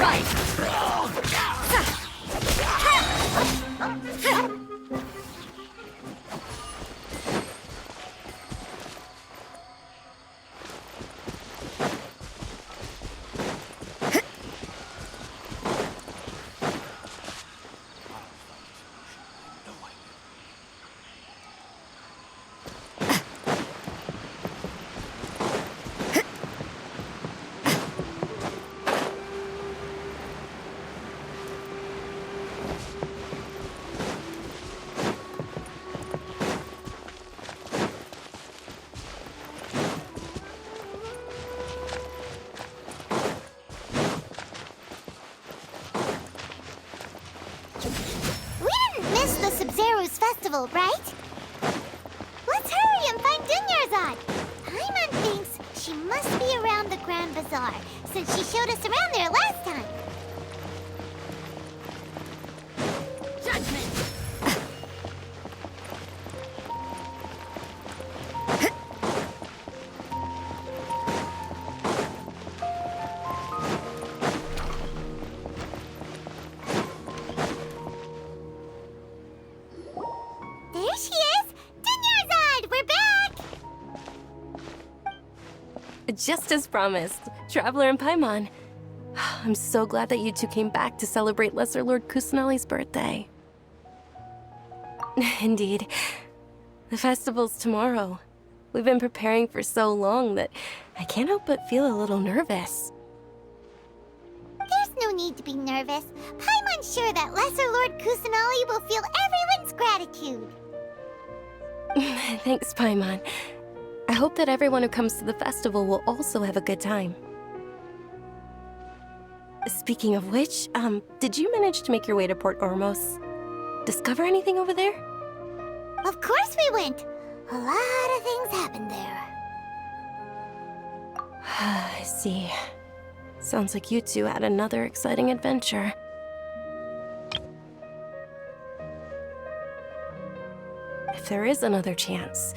Right? Let's hurry and find Dinyarzad! Paimon thinks she must be around the Grand Bazaar, since she showed us around there last time. Judgment! There she is! Dinyarzad! We're back! Just as promised, Traveler and Paimon. I'm so glad that you two came back to celebrate Lesser Lord Kusanali's birthday. Indeed. The festival's tomorrow. We've been preparing for so long that I can't help but feel a little nervous. There's no need to be nervous. Paimon's sure that Lesser Lord Kusanali will feel everyone's gratitude. Thanks, Paimon. I hope that everyone who comes to the festival will also have a good time. Speaking of which, did you manage to make your way to Port Ormos? Discover anything over there? Of course we went. A lot of things happened there. I see. Sounds like you two had another exciting adventure. If there is another chance,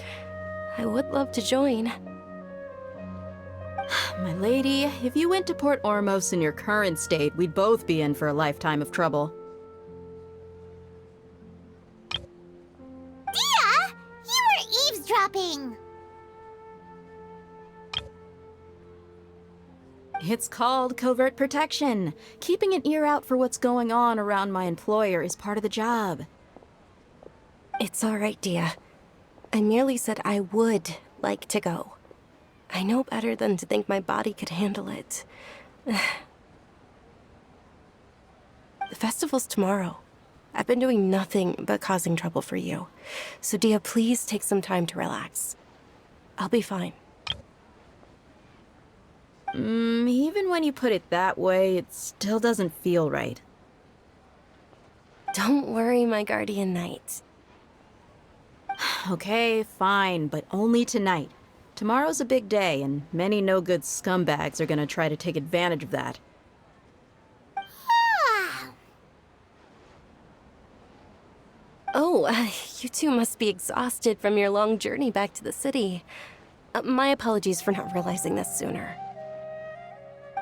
I would love to join. My lady, if you went to Port Ormos in your current state, we'd both be in for a lifetime of trouble. Dia! You were eavesdropping! It's called covert protection. Keeping an ear out for what's going on around my employer is part of the job. It's all right, Dia. I merely said I would like to go. I know better than to think my body could handle it. The festival's tomorrow. I've been doing nothing but causing trouble for you. So Dia, please take some time to relax. I'll be fine. Even when you put it that way, it still doesn't feel right. Don't worry, my guardian knight. Okay, fine, but only tonight. Tomorrow's a big day, and many no-good scumbags are gonna try to take advantage of that. Oh, you two must be exhausted from your long journey back to the city. My apologies for not realizing this sooner.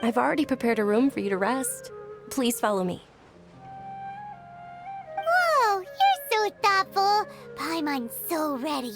I've already prepared a room for you to rest. Please follow me. Whoa, you're so thoughtful. Paimon's so ready.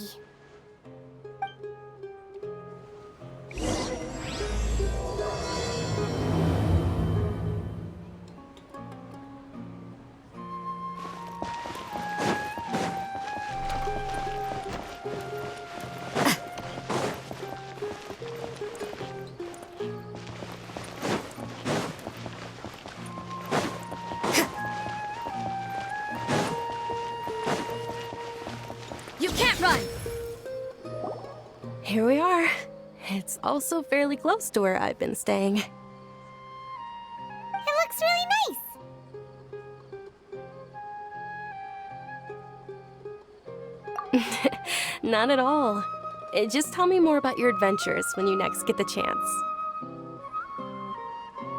You can't run! Here we are. It's also fairly close to where I've been staying. It looks really nice. Not at all. Just tell me more about your adventures when you next get the chance.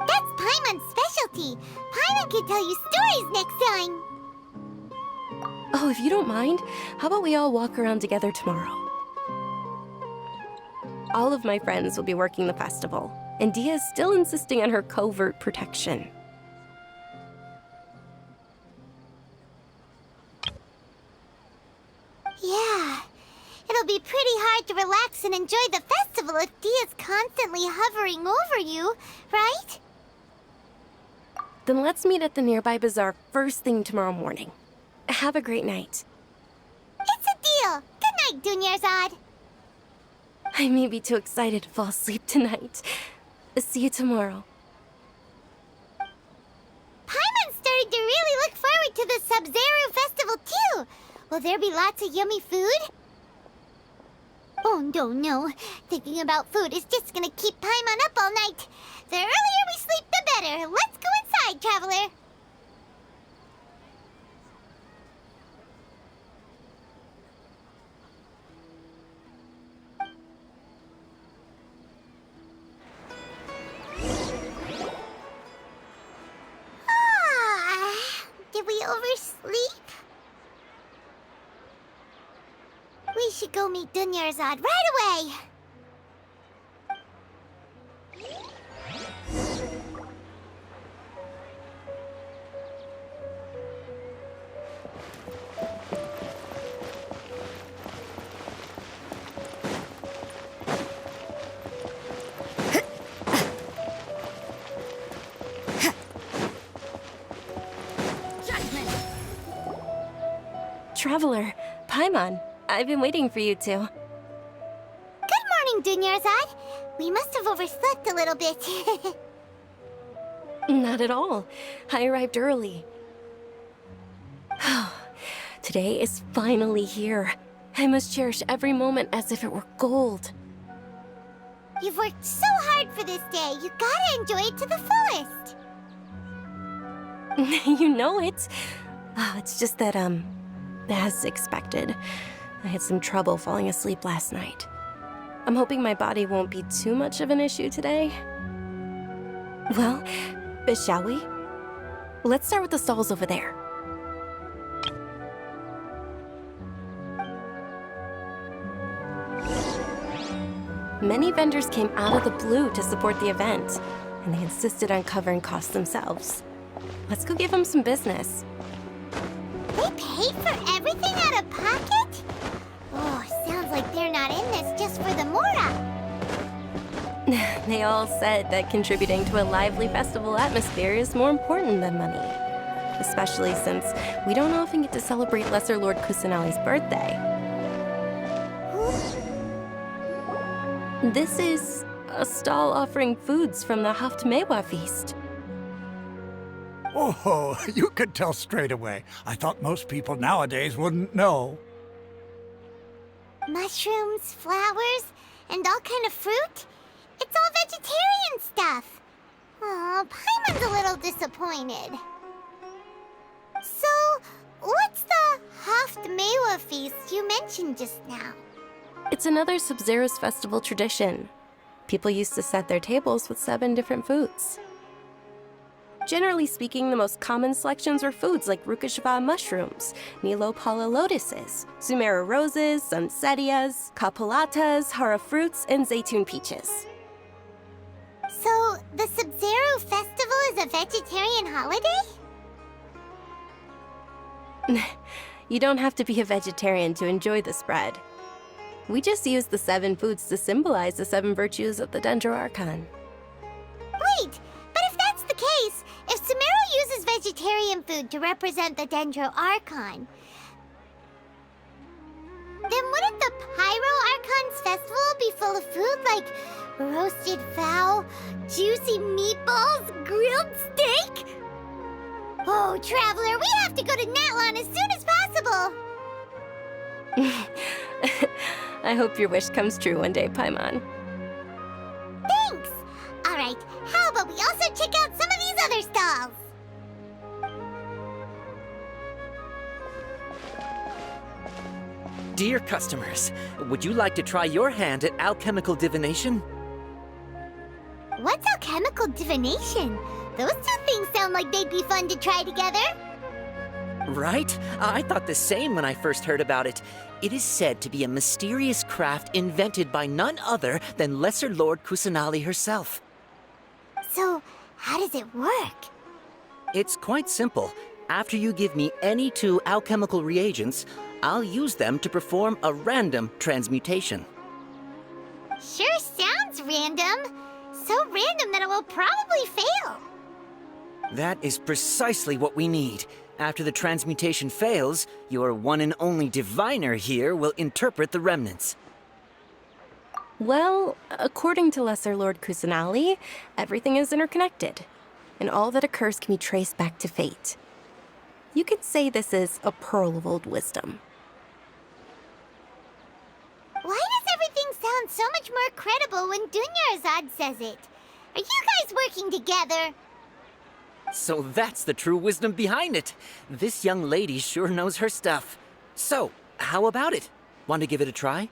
That's Paimon's specialty. Paimon can tell you stories next time. Oh, if you don't mind, how about we all walk around together tomorrow? All of my friends will be working the festival, and Dia is still insisting on her covert protection. if Dia's constantly hovering over you, right? Then let's meet at the nearby bazaar first thing tomorrow morning. Have a great night. It's a deal. Good night, Dunyarzad. I may be too excited to fall asleep tonight. See you tomorrow. Paimon's starting to really look forward to the Sub-Zero Festival, too. Will there be lots of yummy food? Oh, no. Thinking about food is just gonna keep Paimon up all night. The earlier we sleep, the better. Let's go inside, Traveler. Did we oversleep? We should go meet Dunyarzad right away. Traveler, Paimon, I've been waiting for you two. Good morning, Dunyarzad. We must have overslept a little bit. Not at all. I arrived early. Today is finally here. I must cherish every moment as if it were gold. You've worked so hard for this day. You gotta enjoy it to the fullest. You know it. It's just that, as expected, I had some trouble falling asleep last night. I'm hoping my body won't be too much of an issue today. Well, shall we? Let's start with the stalls over there. Many vendors came out of the blue to support the event, and they insisted on covering costs themselves. Let's go give them some business. They paid for everything out of pocket? Oh, sounds like they're not in this just for the Mora. They all said that contributing to a lively festival atmosphere is more important than money. Especially since we don't often get to celebrate Lesser Lord Kusanali's birthday. This is a stall offering foods from the Haft Mewa feast. Oh, you could tell straight away. I thought most people nowadays wouldn't know. Mushrooms, flowers, and all kind of fruit? It's all vegetarian stuff. Oh, Paimon's a little disappointed. So, what's the Haft Mewa feast you mentioned just now? It's another Sub-Zero's festival tradition. People used to set their tables with 7 different foods. Generally speaking, the most common selections were foods like Rukashva mushrooms, Nilopala lotuses, Sumera roses, Sunsetias, Kapalatas, Hara fruits, and Zaytun peaches. So, the Sub-Zero festival is a vegetarian holiday? You don't have to be a vegetarian to enjoy the spread. We just use the 7 foods to symbolize the 7 virtues of the Denro Archon. Wait, but if that's the case, if Sumero uses vegetarian food to represent the Denro Archon, then wouldn't the Pyro Archon's festival be full of food like roasted fowl, juicy meatballs, grilled steak? Oh, Traveler, we have to go to Natlan as soon as possible! I hope your wish comes true one day, Paimon. Thanks! Alright, how about we also check out some of these other stalls? Dear customers, would you like to try your hand at alchemical divination? What's alchemical divination? Those two things sound like they'd be fun to try together. Right? I thought the same when I first heard about it. It is said to be a mysterious craft invented by none other than Lesser Lord Kusanali herself. So, how does it work? It's quite simple. After you give me any 2 alchemical reagents, I'll use them to perform a random transmutation. Sure sounds random. So random that it will probably fail. That is precisely what we need. After the transmutation fails, your one and only diviner here will interpret the remnants. Well, according to Lesser Lord Kusanali, everything is interconnected, and all that occurs can be traced back to fate. You could say this is a pearl of old wisdom. Why does everything sound so much more credible when Dunyarzad says it? Are you guys working together? So that's the true wisdom behind it. This young lady sure knows her stuff. So, how about it? Want to give it a try?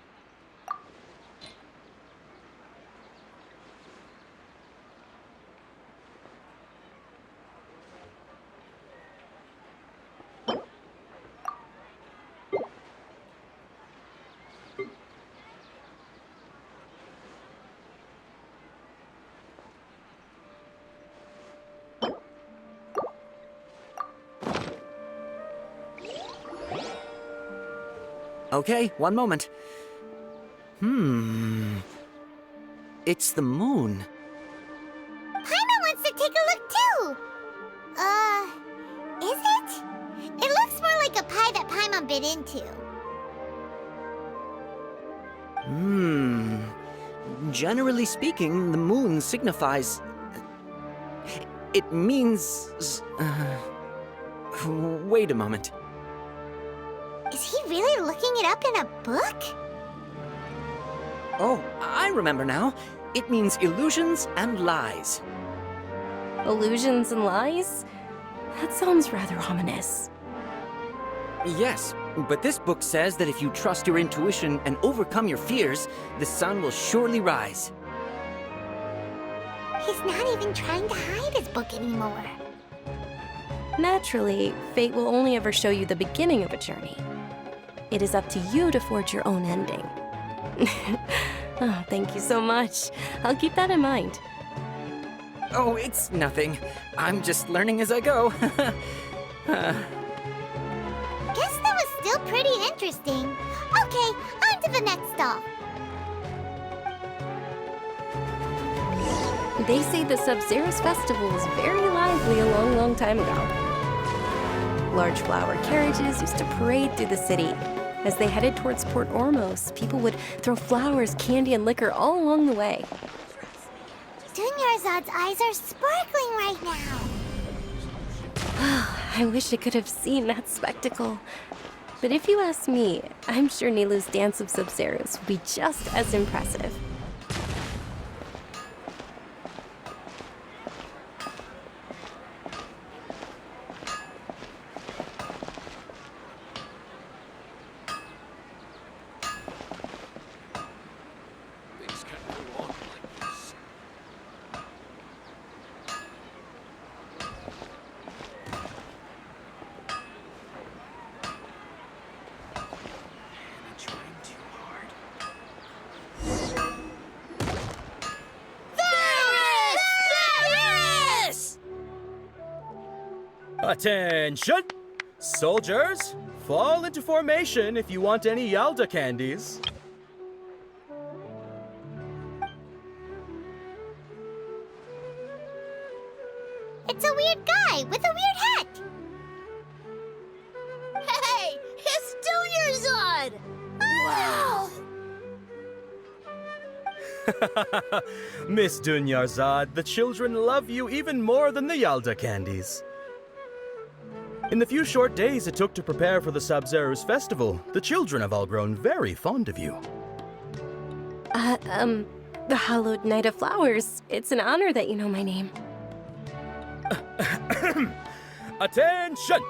Okay, one moment. It's the moon. Paimon wants to take a look too! Is it? It looks more like a pie that Paimon bit into. Generally speaking, the moon signifies... It means... Wait a moment. Is he really looking it up in a book? Oh, I remember now. It means illusions and lies. Illusions and lies? That sounds rather ominous. Yes, but this book says that if you trust your intuition and overcome your fears, the sun will surely rise. He's not even trying to hide his book anymore. Naturally, fate will only ever show you the beginning of a journey. It is up to you to forge your own ending. Oh, thank you so much. I'll keep that in mind. Oh, it's nothing. I'm just learning as I go. Guess that was still pretty interesting. Okay, on to the next stop. They say the Sub-Zero's festival was very lively a long, long time ago. Large flower carriages used to parade through the city. As they headed towards Port Ormos, people would throw flowers, candy, and liquor all along the way. Dunyarzad's eyes are sparkling right now. I wish I could have seen that spectacle. But if you ask me, I'm sure Nilou's Dance of Sub-Zeros would be just as impressive. Attention! Soldiers, fall into formation if you want any Yalda candies. It's a weird guy with a weird hat. Hey, it's Dunyarzad! Wow! Miss Dunyarzad, the children love you even more than the Yalda candies. In the few short days it took to prepare for the Sub-Zero's festival, the children have all grown very fond of you. The Hallowed Knight of Flowers. It's an honor that you know my name. Attention!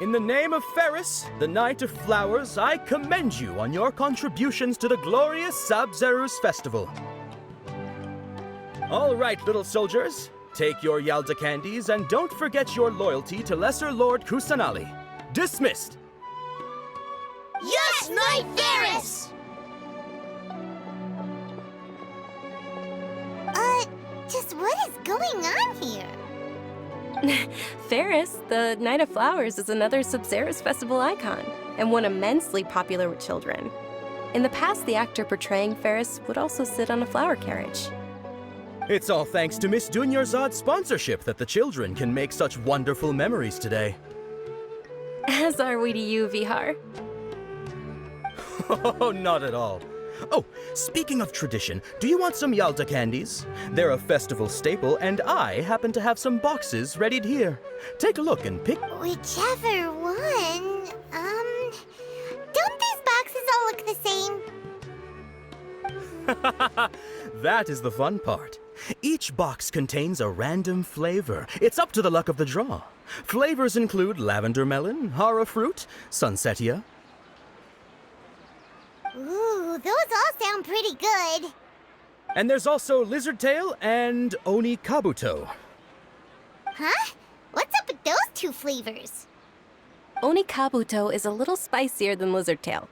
In the name of Ferris, the Knight of Flowers, I commend you on your contributions to the glorious Sub-Zero's festival. All right, little soldiers. Take your Yalda candies and don't forget your loyalty to Lesser Lord Kusanali. Dismissed! Yes, Knight Ferris! Just what is going on here? Ferris, the Knight of Flowers, is another Sub-Zero's festival icon, and one immensely popular with children. In the past, the actor portraying Ferris would also sit on a flower carriage. It's all thanks to Miss Dunyarzad's sponsorship that the children can make such wonderful memories today. As are we to you, Vihar. Oh, not at all. Oh, speaking of tradition, do you want some Yalta candies? They're a festival staple, and I happen to have some boxes readied here. Take a look and pick. Whichever one. Don't these boxes all look the same? That is the fun part. Each box contains a random flavor. It's up to the luck of the draw. Flavors include lavender melon, hara fruit, sunsetia. Ooh, those all sound pretty good. And there's also lizard tail and oni kabuto. Huh? What's up with those two flavors? Oni kabuto is a little spicier than lizard tail.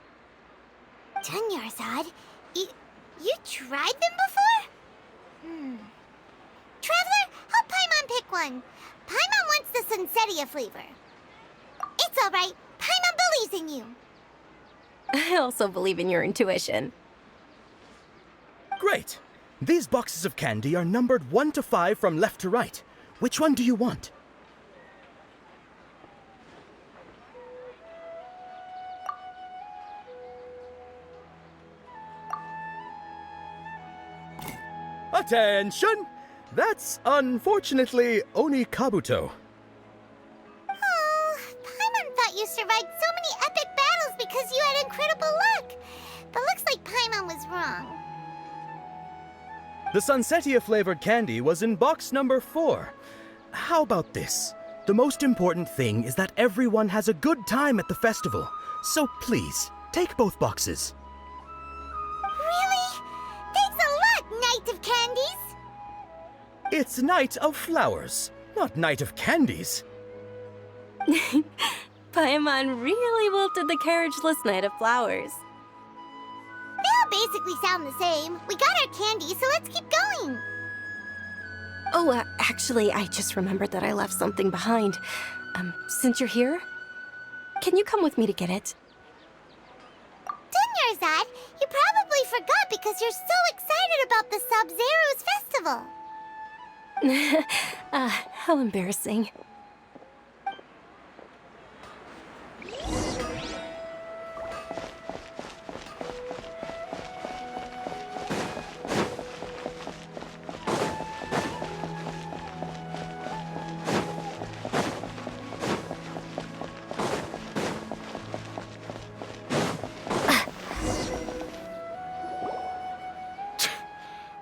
Dunyarzad, you tried them before? Traveler, help Paimon pick one. Paimon wants the Sunsetia flavor. It's all right. Paimon believes in you. I also believe in your intuition. Great! These boxes of candy are numbered 1 to 5 from left to right. Which one do you want? Attention! That's unfortunately Oni Kabuto. Oh, Paimon thought you survived so many epic battles because you had incredible luck. But looks like Paimon was wrong. The Sunsetia flavored candy was in box number 4. How about this? The most important thing is that everyone has a good time at the festival. So please, take both boxes. Really? Thanks a lot, Knight of Candies. It's Night of Flowers, not Night of Candies. Paimon really wilted the carriageless Knight of Flowers. They all basically sound the same. We got our candy, so let's keep going. Oh, actually, I just remembered that I left something behind. Since you're here, can you come with me to get it? Dunyarzad, you probably forgot because you're so excited about the Sub-Zero's festival. How embarrassing.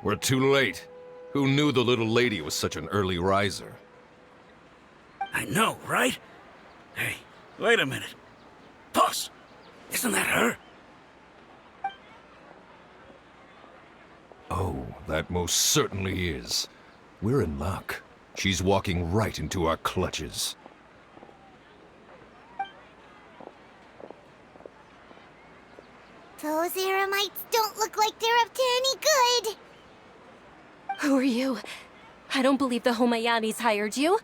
We're too late. Who knew the little lady was such an early riser? I know, right? Hey, wait a minute. Boss, isn't that her? Oh, that most certainly is. We're in luck. She's walking right into our clutches. Those Eremites don't look like they're up to any good. Who are you? I don't believe the Homayanis hired you.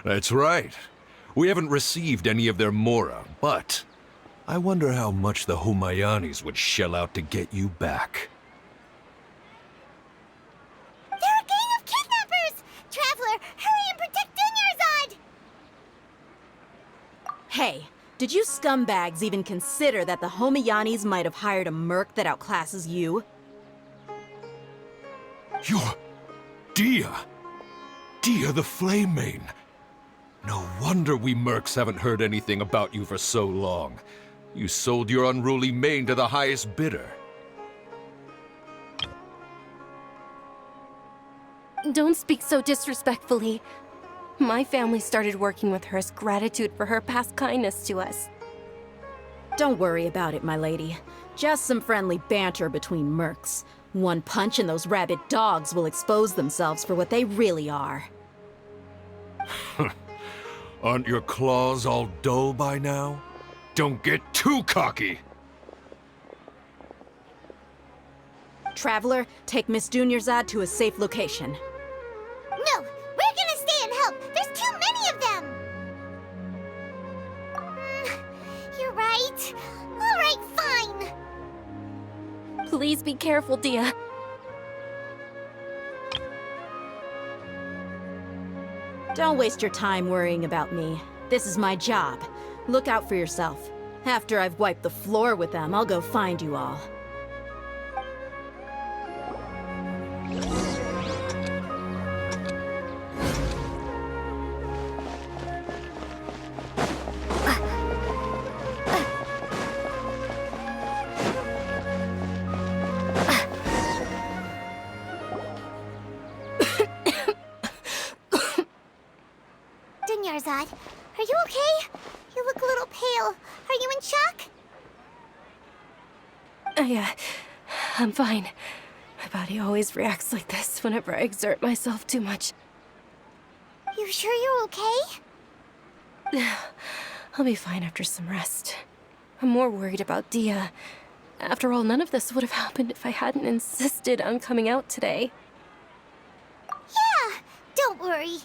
That's right. We haven't received any of their mora, but I wonder how much the Homayanis would shell out to get you back. They're a gang of kidnappers! Traveler, hurry and protect Dunyarzad! Hey, did you scumbags even consider that the Homayanis might have hired a merc that outclasses you? You're Dia! Dia the Flame Main! No wonder we mercs haven't heard anything about you for so long. You sold your unruly mane to the highest bidder. Don't speak so disrespectfully. My family started working with her as gratitude for her past kindness to us. Don't worry about it, my lady. Just some friendly banter between mercs. One punch and those rabid dogs will expose themselves for what they really are. Aren't your claws all dull by now? Don't get too cocky! Traveler, take Miss Dunyarzad to a safe location. No, we're gonna stay and help. There's too many of them. You're right. All right, fine. Please be careful, Dia. Don't waste your time worrying about me. This is my job. Look out for yourself. After I've wiped the floor with them, I'll go find you all. Dunyarzad, are you okay? You look a little pale. Are you in shock? I'm fine. My body always reacts like this whenever I exert myself too much. You sure you're okay? I'll be fine after some rest. I'm more worried about Dia. After all, none of this would have happened if I hadn't insisted on coming out today. Yeah, don't worry.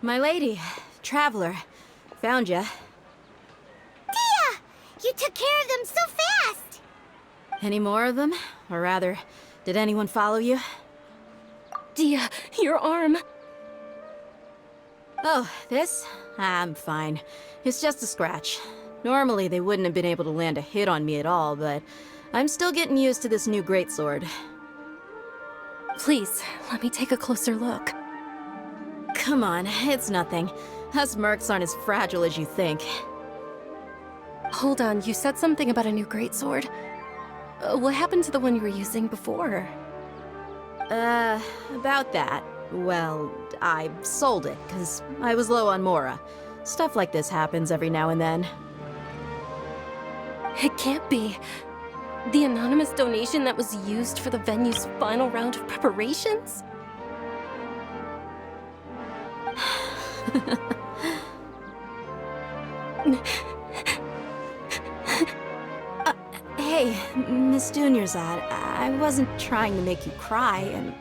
My lady, traveler, found ya. Dia! You took care of them so fast! Any more of them? Or rather, did anyone follow you? Dia, your arm! Oh, this? I'm fine. It's just a scratch. Normally, they wouldn't have been able to land a hit on me at all, but I'm still getting used to this new greatsword. Please, let me take a closer look. Come on, it's nothing. Us mercs aren't as fragile as you think. Hold on, you said something about a new greatsword. What happened to the one you were using before? About that. Well, I sold it, because I was low on Mora. Stuff like this happens every now and then. It can't be. The anonymous donation that was used for the venue's final round of preparations? Hey, Miss Dunyarzad, I wasn't trying to make you cry, and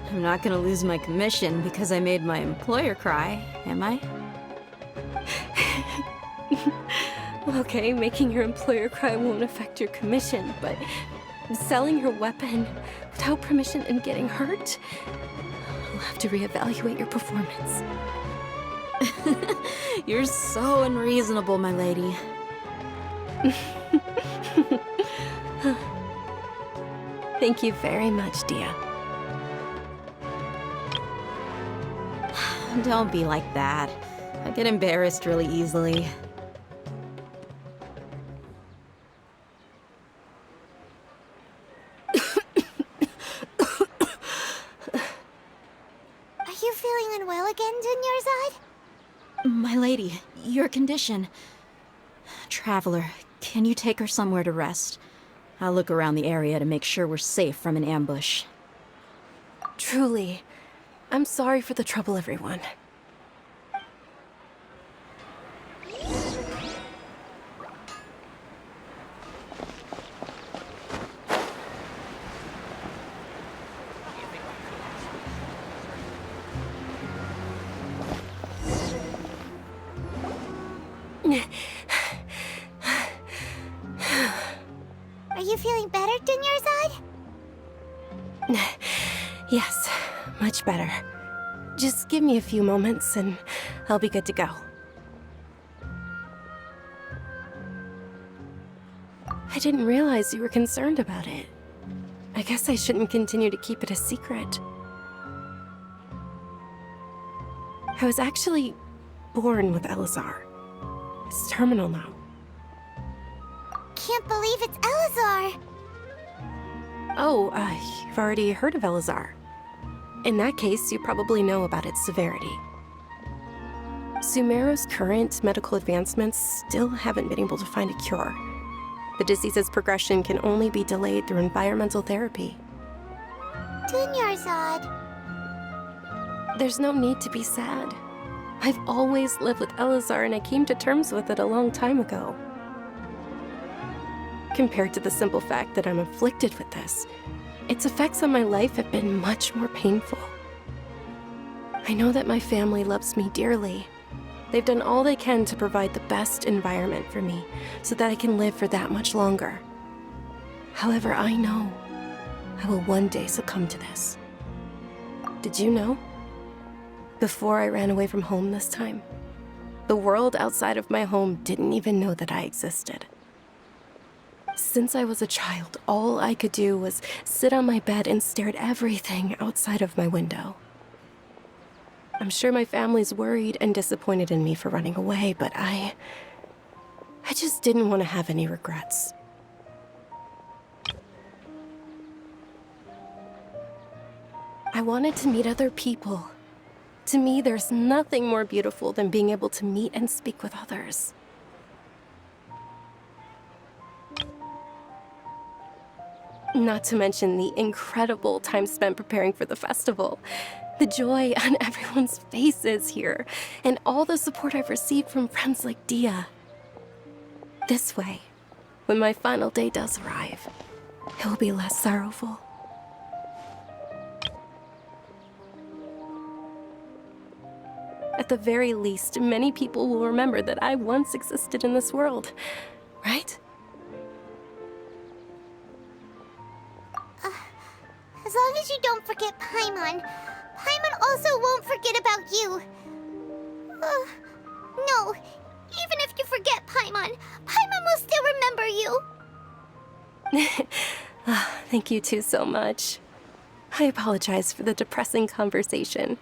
I'm not gonna lose my commission because I made my employer cry, am I? Okay, making your employer cry won't affect your commission, but selling your weapon without permission and getting hurt? I'll have to reevaluate your performance. You're so unreasonable, my lady. Thank you very much, Dia. Don't be like that. I get embarrassed really easily. Are you feeling unwell again, Dunyarzad? My lady, your condition. Traveler, can you take her somewhere to rest? I'll look around the area to make sure we're safe from an ambush. Truly. I'm sorry for the trouble, everyone. Are you feeling better, Dunyarzad? Yes, much better. Just give me a few moments and I'll be good to go. I didn't realize you were concerned about it. I guess I shouldn't continue to keep it a secret. I was actually born with Elazar. It's terminal now. Can't believe it's Elazar! Oh, you've already heard of Elazar. In that case, you probably know about its severity. Sumeru's current medical advancements still haven't been able to find a cure. The disease's progression can only be delayed through environmental therapy. Dunyarzad. There's no need to be sad. I've always lived with Elazar and I came to terms with it a long time ago. Compared to the simple fact that I'm afflicted with this, its effects on my life have been much more painful. I know that my family loves me dearly, They've done all they can to provide the best environment for me, so that I can live for that much longer. However, I know I will one day succumb to this. Did you know? Before I ran away from home this time, the world outside of my home didn't even know that I existed. Since I was a child, all I could do was sit on my bed and stare at everything outside of my window. I'm sure my family's worried and disappointed in me for running away, but I just didn't want to have any regrets. I wanted to meet other people. To me, there's nothing more beautiful than being able to meet and speak with others. Not to mention the incredible time spent preparing for the festival. The joy on everyone's faces here, and all the support I've received from friends like Dia. This way, when my final day does arrive, it will be less sorrowful. At the very least, many people will remember that I once existed in this world, right? As long as you don't forget Paimon. Paimon also won't forget about you. No, even if you forget Paimon, Paimon will still remember you. Thank you two so much. I apologize for the depressing conversation.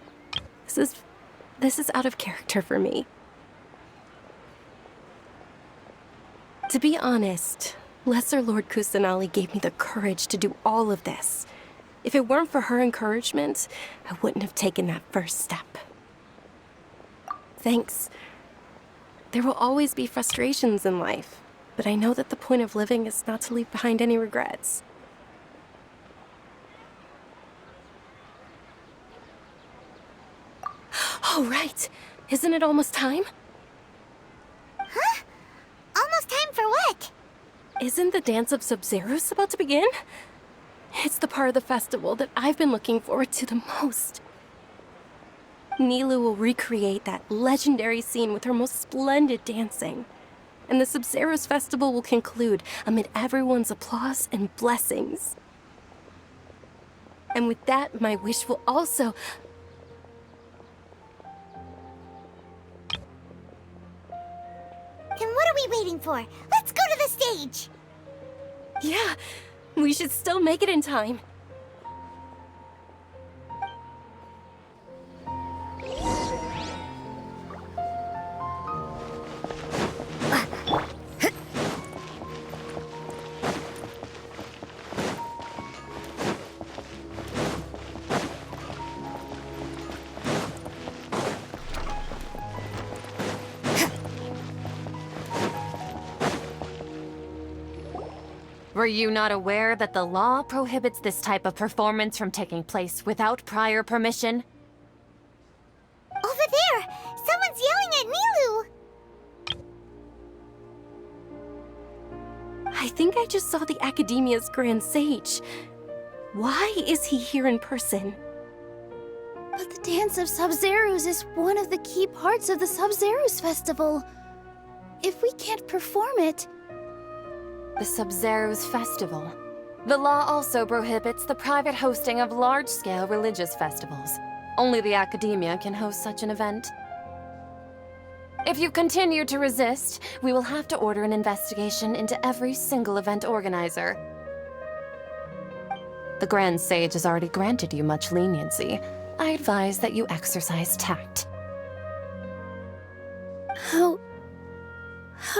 This is out of character for me. To be honest, Lesser Lord Kusanali gave me the courage to do all of this. If it weren't for her encouragement, I wouldn't have taken that first step. Thanks. There will always be frustrations in life, but I know that the point of living is not to leave behind any regrets. Oh, right. Isn't it almost time? Huh? Almost time for what? Isn't the Dance of Sub-Zeros about to begin? It's the part of the festival that I've been looking forward to the most. Nilou will recreate that legendary scene with her most splendid dancing. And the Sub-Zeros festival will conclude amid everyone's applause and blessings. And with that, my wish will also... Then what are we waiting for? Let's go to the stage! Yeah, we should still make it in time. Were you not aware that the law prohibits this type of performance from taking place without prior permission? Over there! Someone's yelling at Nilou! I think I just saw the Academia's Grand Sage. Why is he here in person? But the Dance of Sub-Zeros is one of the key parts of the Sub-Zeros Festival. If we can't perform it... The Sub-Zeros Festival. The law also prohibits the private hosting of large-scale religious festivals. Only the Academia can host such an event. If you continue to resist, we will have to order an investigation into every single event organizer. The Grand Sage has already granted you much leniency. I advise that you exercise tact. How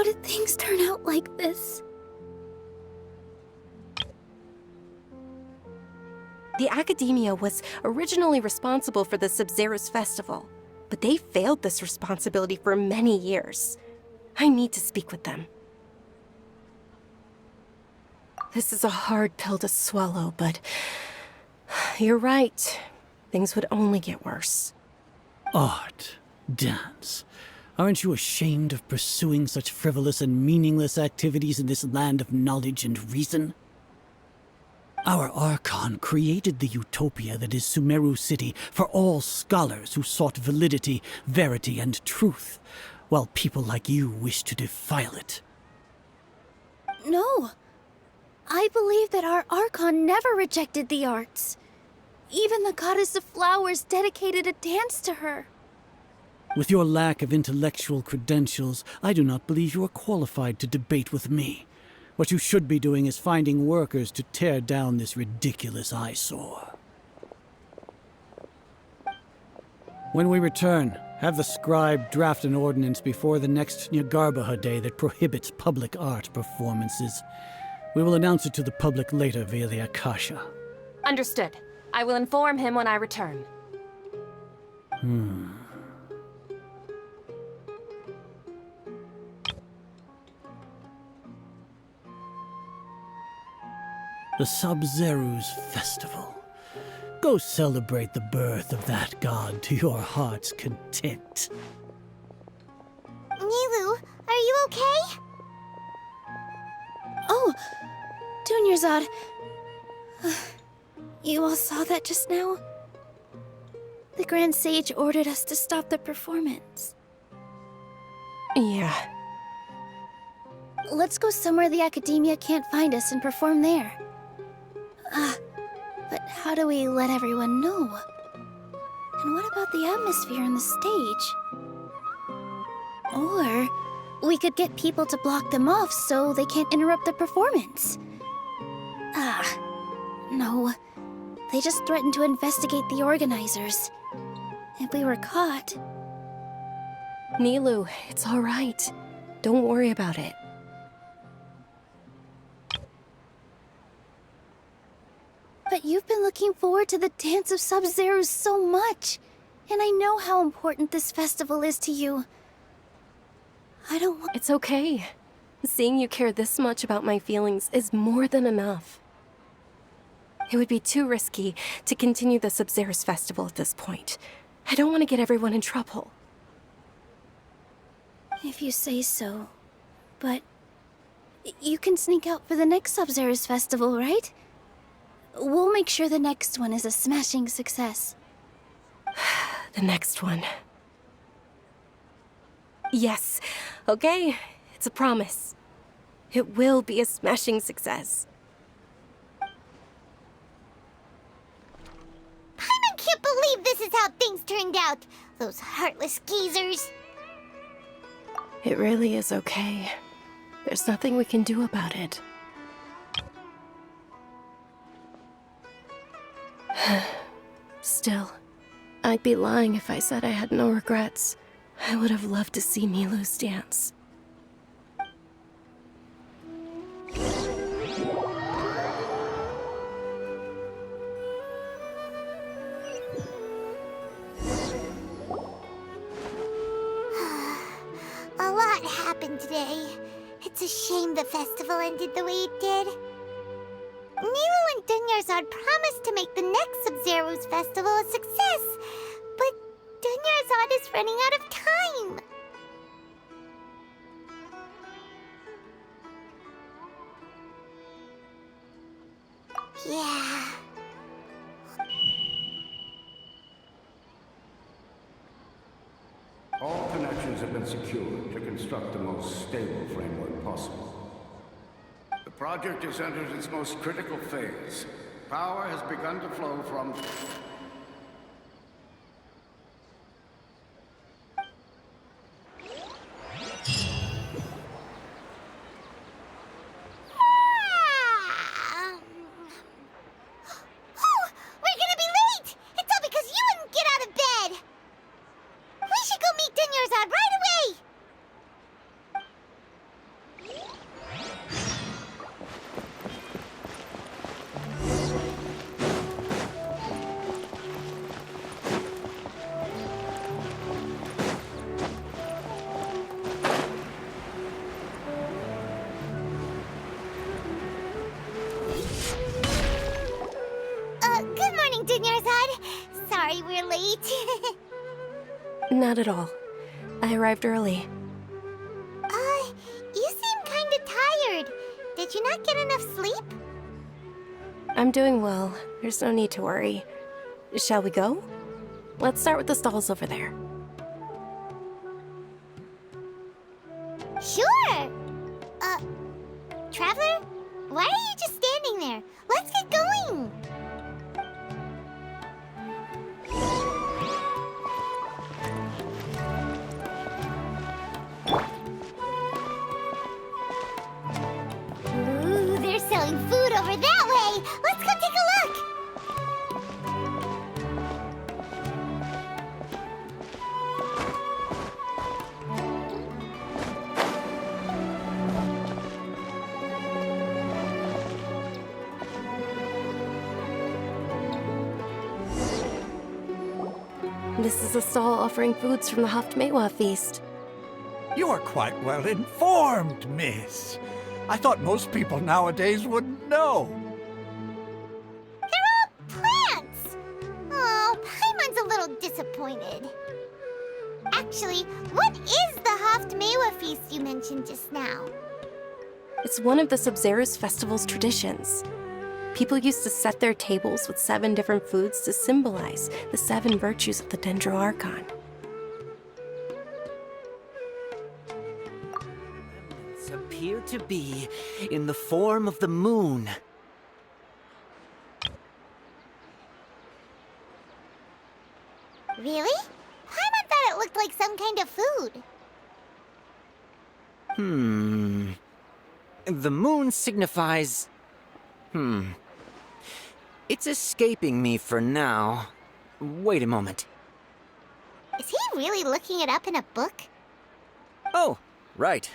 did things turn out like this? The Academia was originally responsible for the Sub-Zeros Festival, but they failed this responsibility for many years. I need to speak with them. This is a hard pill to swallow, but you're right. Things would only get worse. Art, dance. Aren't you ashamed of pursuing such frivolous and meaningless activities in this land of knowledge and reason? Our Archon created the utopia that is Sumeru City for all scholars who sought validity, verity, and truth, while people like you wish to defile it. No. I believe that our Archon never rejected the arts. Even the goddess of flowers dedicated a dance to her. With your lack of intellectual credentials, I do not believe you are qualified to debate with me. What you should be doing is finding workers to tear down this ridiculous eyesore. When we return, have the scribe draft an ordinance before the next Nyagarbha day that prohibits public art performances. We will announce it to the public later via the Akasha. Understood. I will inform him when I return. The Sub-Zeru's Festival. Go celebrate the birth of that god to your heart's content. Nilu, are you okay? Oh, Dunyarzad. You all saw that just now? The Grand Sage ordered us to stop the performance. Yeah. Let's go somewhere the Academia can't find us and perform there. But how do we let everyone know? And what about the atmosphere on the stage? Or we could get people to block them off so they can't interrupt the performance. No. They just threatened to investigate the organizers. If we were caught... Nilu, it's all right. Don't worry about it. But you've been looking forward to the Dance of Sub-Zero so much. And I know how important this festival is to you. I don't want... It's okay. Seeing you care this much about my feelings is more than enough. It would be too risky to continue the Sub-Zero's festival at this point. I don't want to get everyone in trouble. If you say so. But... you can sneak out for the next Sub-Zero's festival, right? We'll make sure the next one is a smashing success. The next one. Yes. Okay. It's a promise. It will be a smashing success. I can't believe this is how things turned out. Those heartless geezers. It really is okay. There's nothing we can do about it. Still, I'd be lying if I said I had no regrets. I would have loved to see Nilu's dance. A lot happened today. It's a shame the festival ended the way it did. Nilu and Dunyarzad promised to make the next Sub-Zero's festival a success, but Dunyarzad is running out of time. Yeah. All connections have been secured to construct the most stable framework possible. The project has entered its most critical phase. Power has begun to flow from... We're gonna be late! It's all because you wouldn't get out of bed! We should go meet Dunyarzad right away! Good morning, Dunyarzad. Sorry we're late. Not at all. I arrived early. You seem kinda tired. Did you not get enough sleep? I'm doing well. There's no need to worry. Shall we go? Let's start with the stalls over there. Sure! Traveler? Why are you just standing there? Let's get going! Ooh, they're selling food over that way! Let's go take a look! This is a stall offering foods from the Haftmewa feast. You are quite well informed, miss. I thought most people nowadays wouldn't know. They're all plants! Oh, Paimon's a little disappointed. Actually, what is the Haftmewa feast you mentioned just now? It's one of the Sub-Zerus Festival's traditions. People used to set their tables with 7 different foods to symbolize the 7 virtues of the Denro Archon. Remnants appear to be in the form of the moon. Really? Paimon thought it looked like some kind of food. The moon signifies... It's escaping me for now. Wait a moment. Is he really looking it up in a book? Oh, right.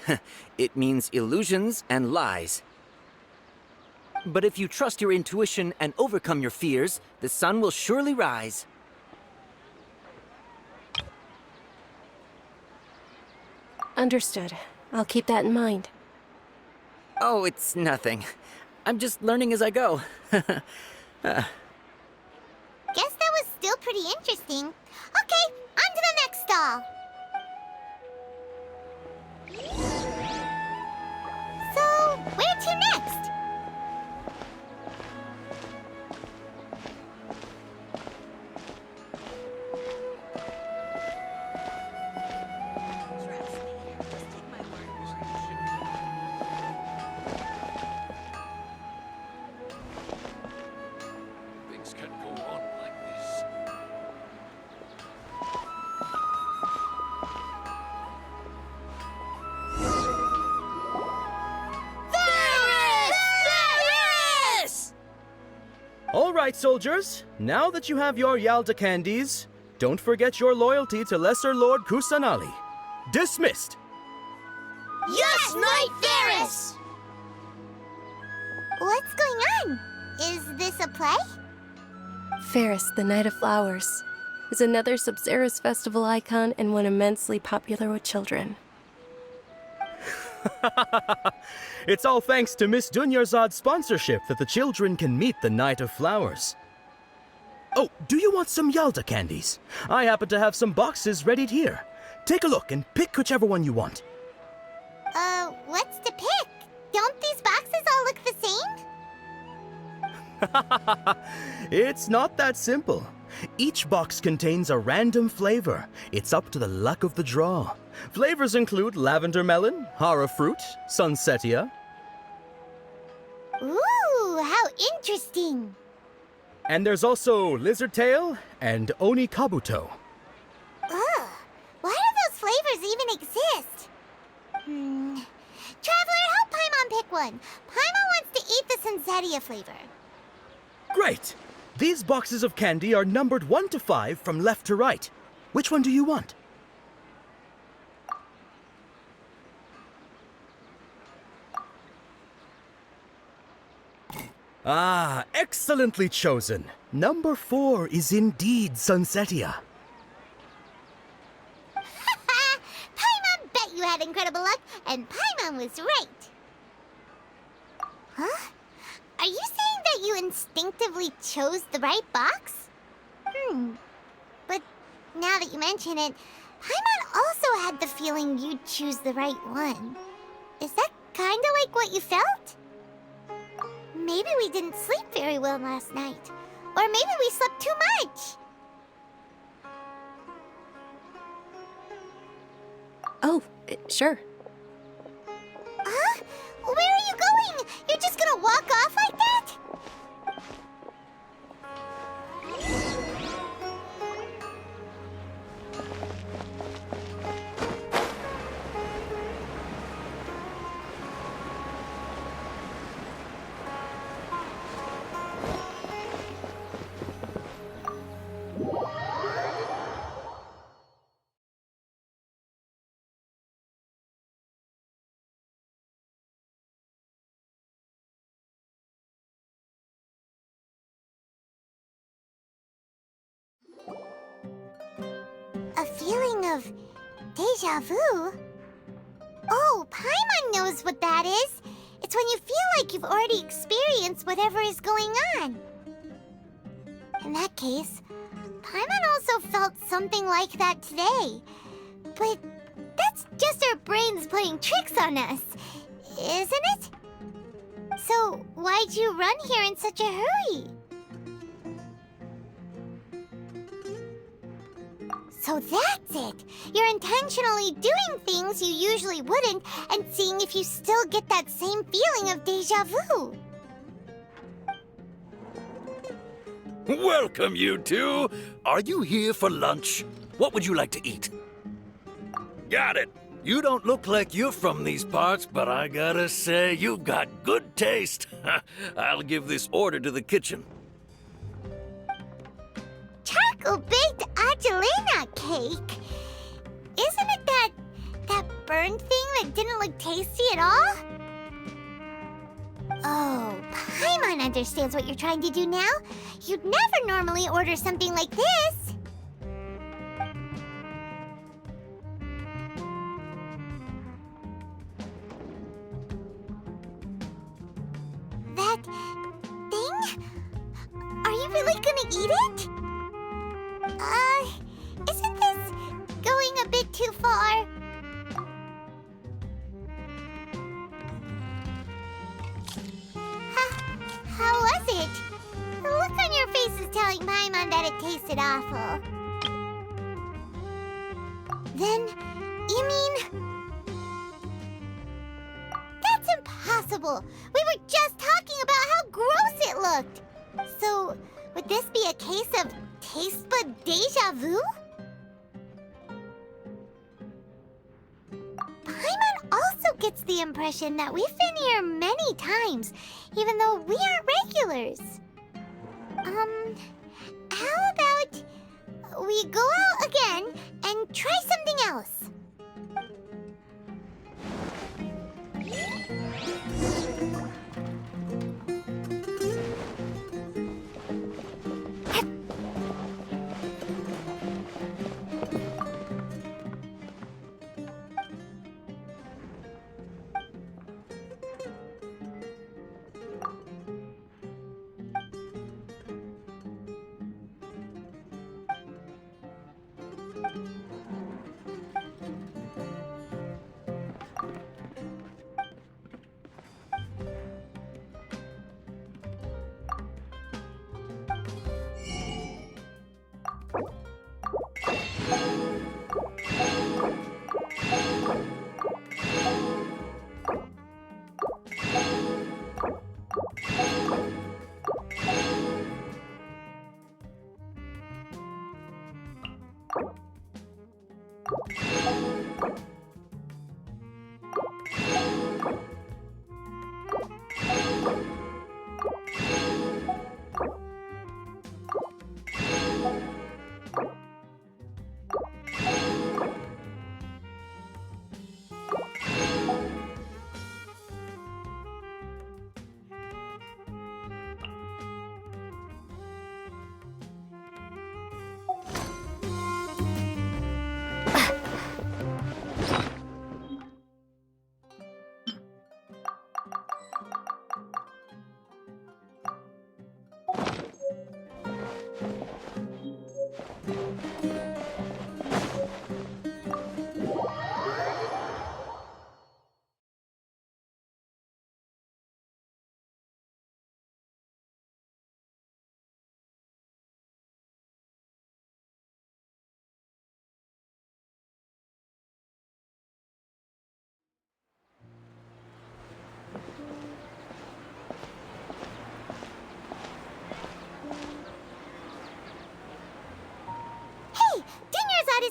It means illusions and lies. But if you trust your intuition and overcome your fears, the sun will surely rise. Understood. I'll keep that in mind. Oh, it's nothing. I'm just learning as I go. Guess that was still pretty interesting. Okay, on to the next stall. So, where to next? Things can't go on like this. All right, soldiers. Now that you have your Yalda candies, don't forget your loyalty to Lesser Lord Kusanali. Dismissed! Yes, Knight Varys! What's going on? Is this a play? Ferris, the Knight of Flowers, is another Sub-Zerus festival icon and one immensely popular with children. It's all thanks to Miss Dunyarzad's sponsorship that the children can meet the Knight of Flowers. Oh, do you want some Yalda candies? I happen to have some boxes readied here. Take a look and pick whichever one you want. What's to pick? Don't these boxes all look the same? It's not that simple. Each box contains a random flavor. It's up to the luck of the draw. Flavors include lavender melon, hara fruit, sunsetia. Ooh, how interesting. And there's also lizard tail and oni kabuto. Ugh, why do those flavors even exist? Traveler, help Paimon pick one. Paimon wants to eat the sunsetia flavor. Great! These boxes of candy are numbered 1 to 5 from left to right. Which one do you want? Ah, excellently chosen. Number 4 is indeed sunsetia. Paimon bet you had incredible luck, and Paimon was right. Huh? Are you saying that you instinctively chose the right box? But now that you mention it, Paimon also had the feeling you'd choose the right one. Is that kinda like what you felt? maybe we didn't sleep very well last night. Or maybe we slept too much. Oh, sure. Huh? Where are you going? You're just gonna walk off like that? A feeling of déjà vu? Oh, Paimon knows what that is. It's when you feel like you've already experienced whatever is going on. In that case, Paimon also felt something like that today. But that's just our brains playing tricks on us, isn't it? So why'd you run here in such a hurry? So that's it! You're intentionally doing things you usually wouldn't and seeing if you still get that same feeling of déjà vu. Welcome, you two. Are you here for lunch? What would you like to eat? Got it. You don't look like you're from these parts, but I gotta say, you got good taste. I'll give this order to the kitchen. Charcoal-baked Angelina cake? Isn't it that burned thing that didn't look tasty at all? Oh, Paimon understands what you're trying to do now. You'd never normally order something like this. That thing? Are you really gonna eat it? Isn't this going a bit too far? How was it? The look on your face is telling Paimon that it tasted awful. Then, you mean... That's impossible! We were just talking about how gross it looked! So, would this be a case of taste bud déjà vu? Paimon also gets the impression that we've been here many times, even though we aren't regulars. How about we go out again and try something else?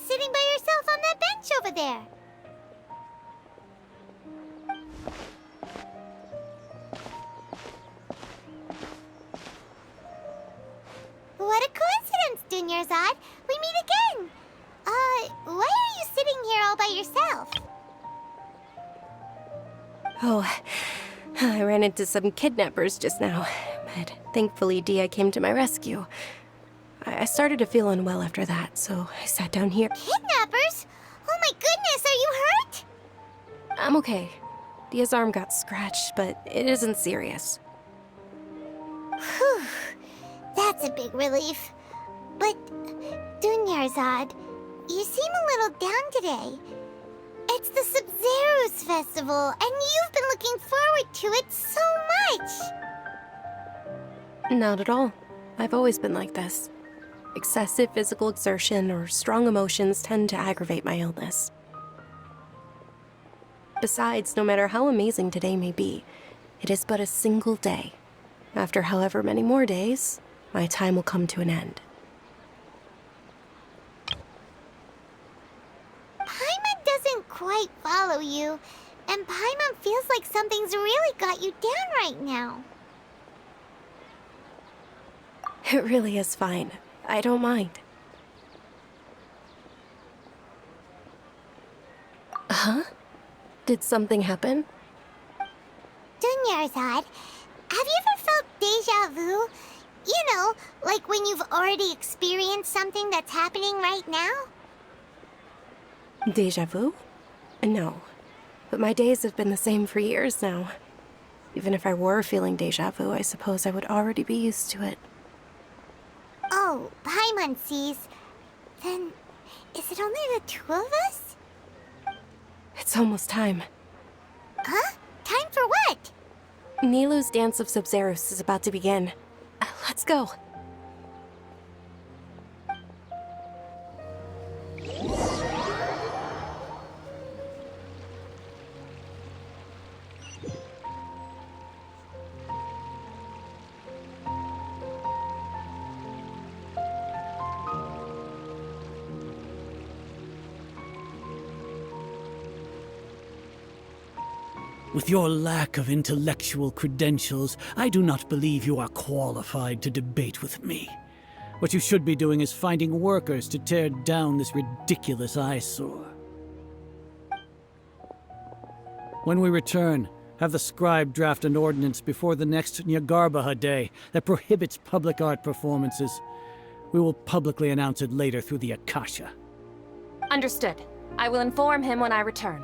sitting by yourself on that bench over there. What a coincidence, Dunyarzad. We meet again. Why are you sitting here all by yourself? Oh, I ran into some kidnappers just now, but thankfully Dia came to my rescue. I started to feel unwell after that, so I sat down here. Kidnappers? Oh my goodness, are you hurt? I'm okay. Dia's arm got scratched, but it isn't serious. Whew. That's a big relief. But, Dunyarzad, you seem a little down today. It's the Sub-Zero's festival, and you've been looking forward to it so much! Not at all. I've always been like this. Excessive physical exertion or strong emotions tend to aggravate my illness. Besides, no matter how amazing today may be, it is but a single day. After however many more days, my time will come to an end. Paimon doesn't quite follow you, and Paimon feels like something's really got you down right now. It really is fine. I don't mind. Huh? Did something happen? Dunyarzad, have you ever felt deja vu? You know, like when you've already experienced something that's happening right now? Deja vu? No. But my days have been the same for years now. Even if I were feeling deja vu, I suppose I would already be used to it. Oh, Paimon sees. Then, is it only the two of us? It's almost time. Huh? Time for what? Nilou's Dance of Sub-Zeros is about to begin. Let's go. With your lack of intellectual credentials, I do not believe you are qualified to debate with me. What you should be doing is finding workers to tear down this ridiculous eyesore. When we return, have the scribe draft an ordinance before the next Nyargarbaha Day that prohibits public art performances. We will publicly announce it later through the Akasha. Understood. I will inform him when I return.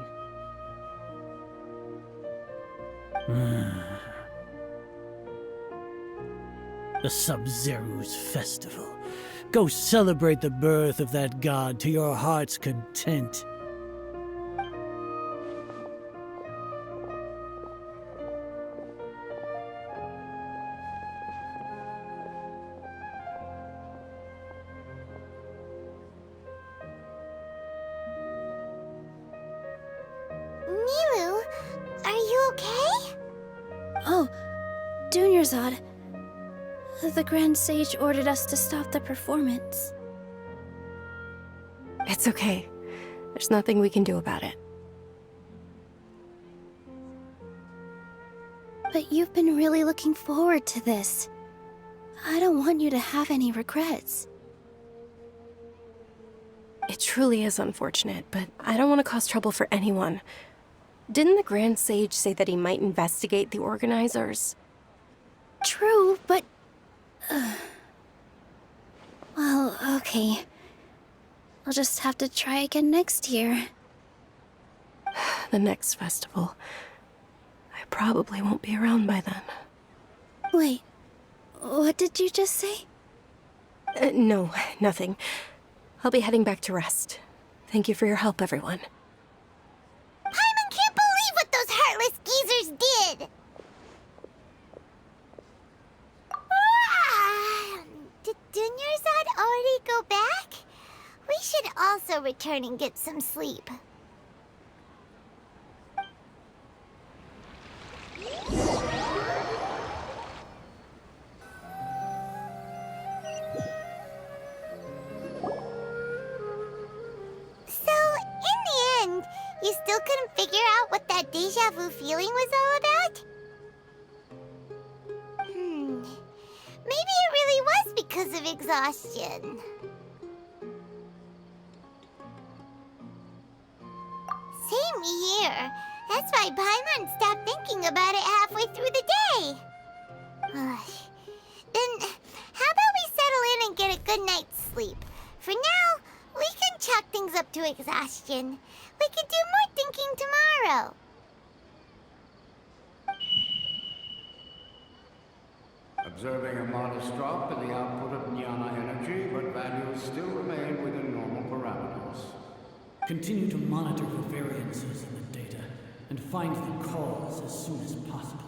The Sub-Zero's festival. Go celebrate the birth of that god to your heart's content. Nilou, are you okay? Oh, Dunyarzad. The Grand Sage ordered us to stop the performance. It's okay. There's nothing we can do about it. But you've been really looking forward to this. I don't want you to have any regrets. It truly is unfortunate, but I don't want to cause trouble for anyone. Didn't the Grand Sage say that he might investigate the organizers? True, but... well, okay. I'll just have to try again next year. The next festival. I probably won't be around by then. Wait, what did you just say? No, nothing. I'll be heading back to rest. Thank you for your help, everyone. Paimon can't believe what those heartless geezers did! Did Dunyarzad already go back? We should also return and get some sleep. You still couldn't figure out what that deja vu feeling was all about? Maybe it really was because of exhaustion. Same here. That's why Paimon stopped thinking about it halfway through the day. Then, how about we settle in and get a good night's sleep? For now, we can chalk things up to exhaustion. We can do more thinking tomorrow. Observing a modest drop in the output of jnana energy, but values still remain within normal parameters. Continue to monitor the variances in the data and find the cause as soon as possible.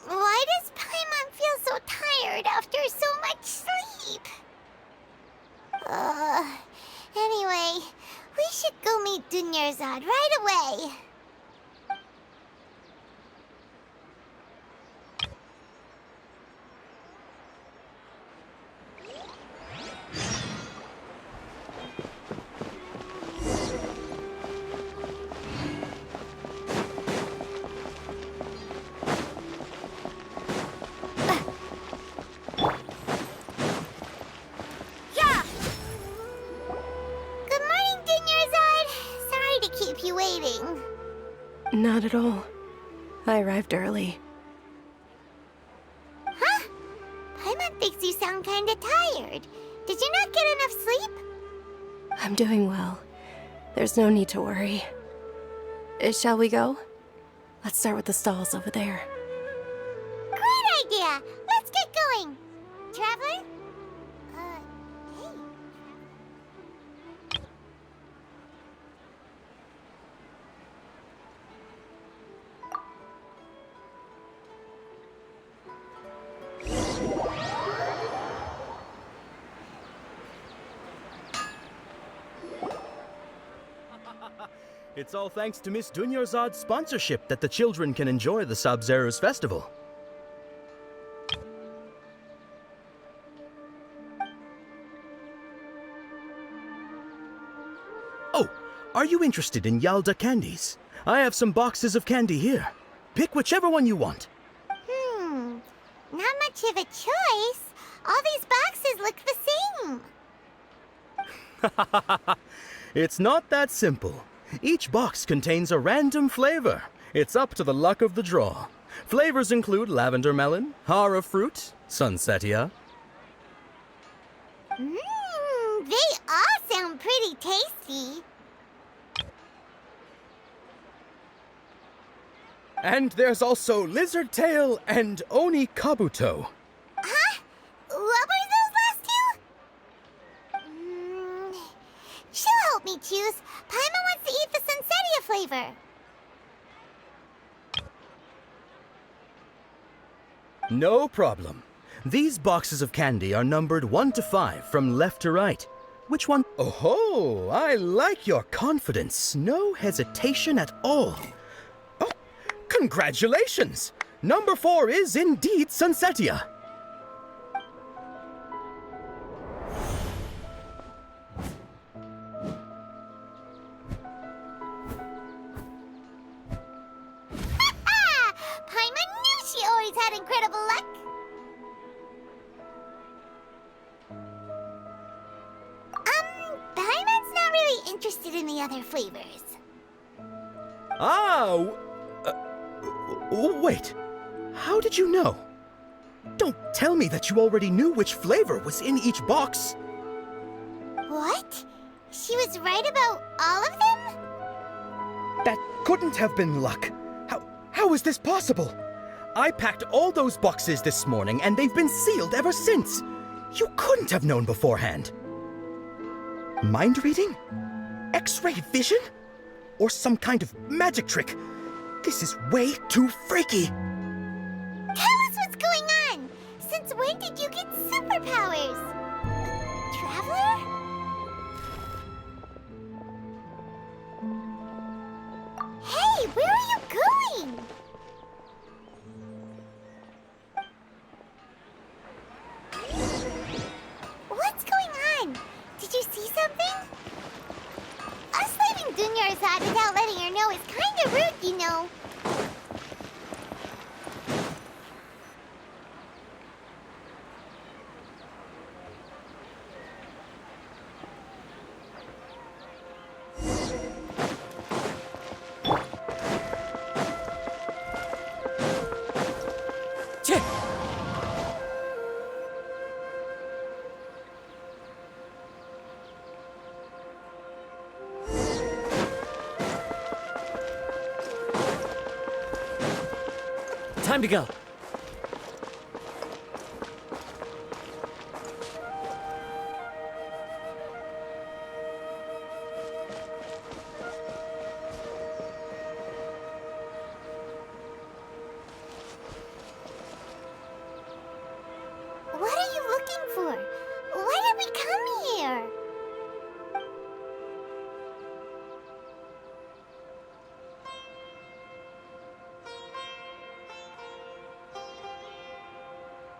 Why does Paimon feel so tired after so much sleep? Anyway, we should go meet Dunyarzad right away. Not at all. I arrived early. Huh? Paimon thinks you sound kinda tired. Did you not get enough sleep? I'm doing well. There's no need to worry. Shall we go? Let's start with the stalls over there. Great idea! Let's get going! Traveler? Hey. It's all thanks to Miss Dunyarzad's sponsorship that the children can enjoy the Sub-Zero's festival. Oh, are you interested in Yalda candies? I have some boxes of candy here. Pick whichever one you want. Not much of a choice. All these boxes look the same. It's not that simple. Each box contains a random flavor. It's up to the luck of the draw. Flavors include lavender melon, hara fruit, sunsetia. They all sound pretty tasty. And there's also lizard tail and oni kabuto. Huh? What were those last two? She'll help me choose. Paimon wants to eat the sunsetia flavor. No problem. These boxes of candy are numbered 1 to 5 from left to right. Which one? Oh, I like your confidence. No hesitation at all. Oh, congratulations! Number 4 is indeed sunsetia. Paimon knew she always had incredible luck. Paimon's not really interested in the other flavors. Wait. How did you know? Don't tell me that you already knew which flavor was in each box. What? She was right about all of them? That couldn't have been luck. How is this possible? I packed all those boxes this morning and they've been sealed ever since. You couldn't have known beforehand. Mind reading? X-ray vision? Or some kind of magic trick? This is way too freaky. Tell us what's going on. Since when did you get superpowers? Traveler? Hey, where are you going? Time to go. What are you looking for? Why did we come here?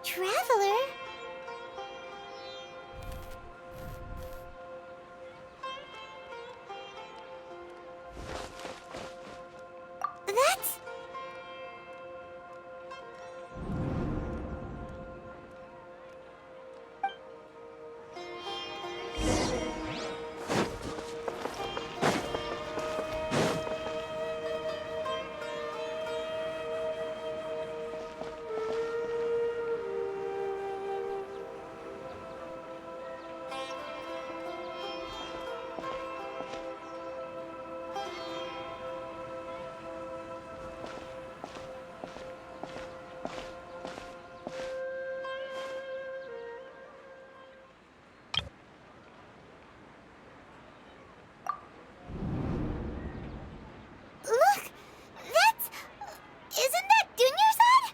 Traveler? That's... Look! That's... Isn't that Dunyarzad?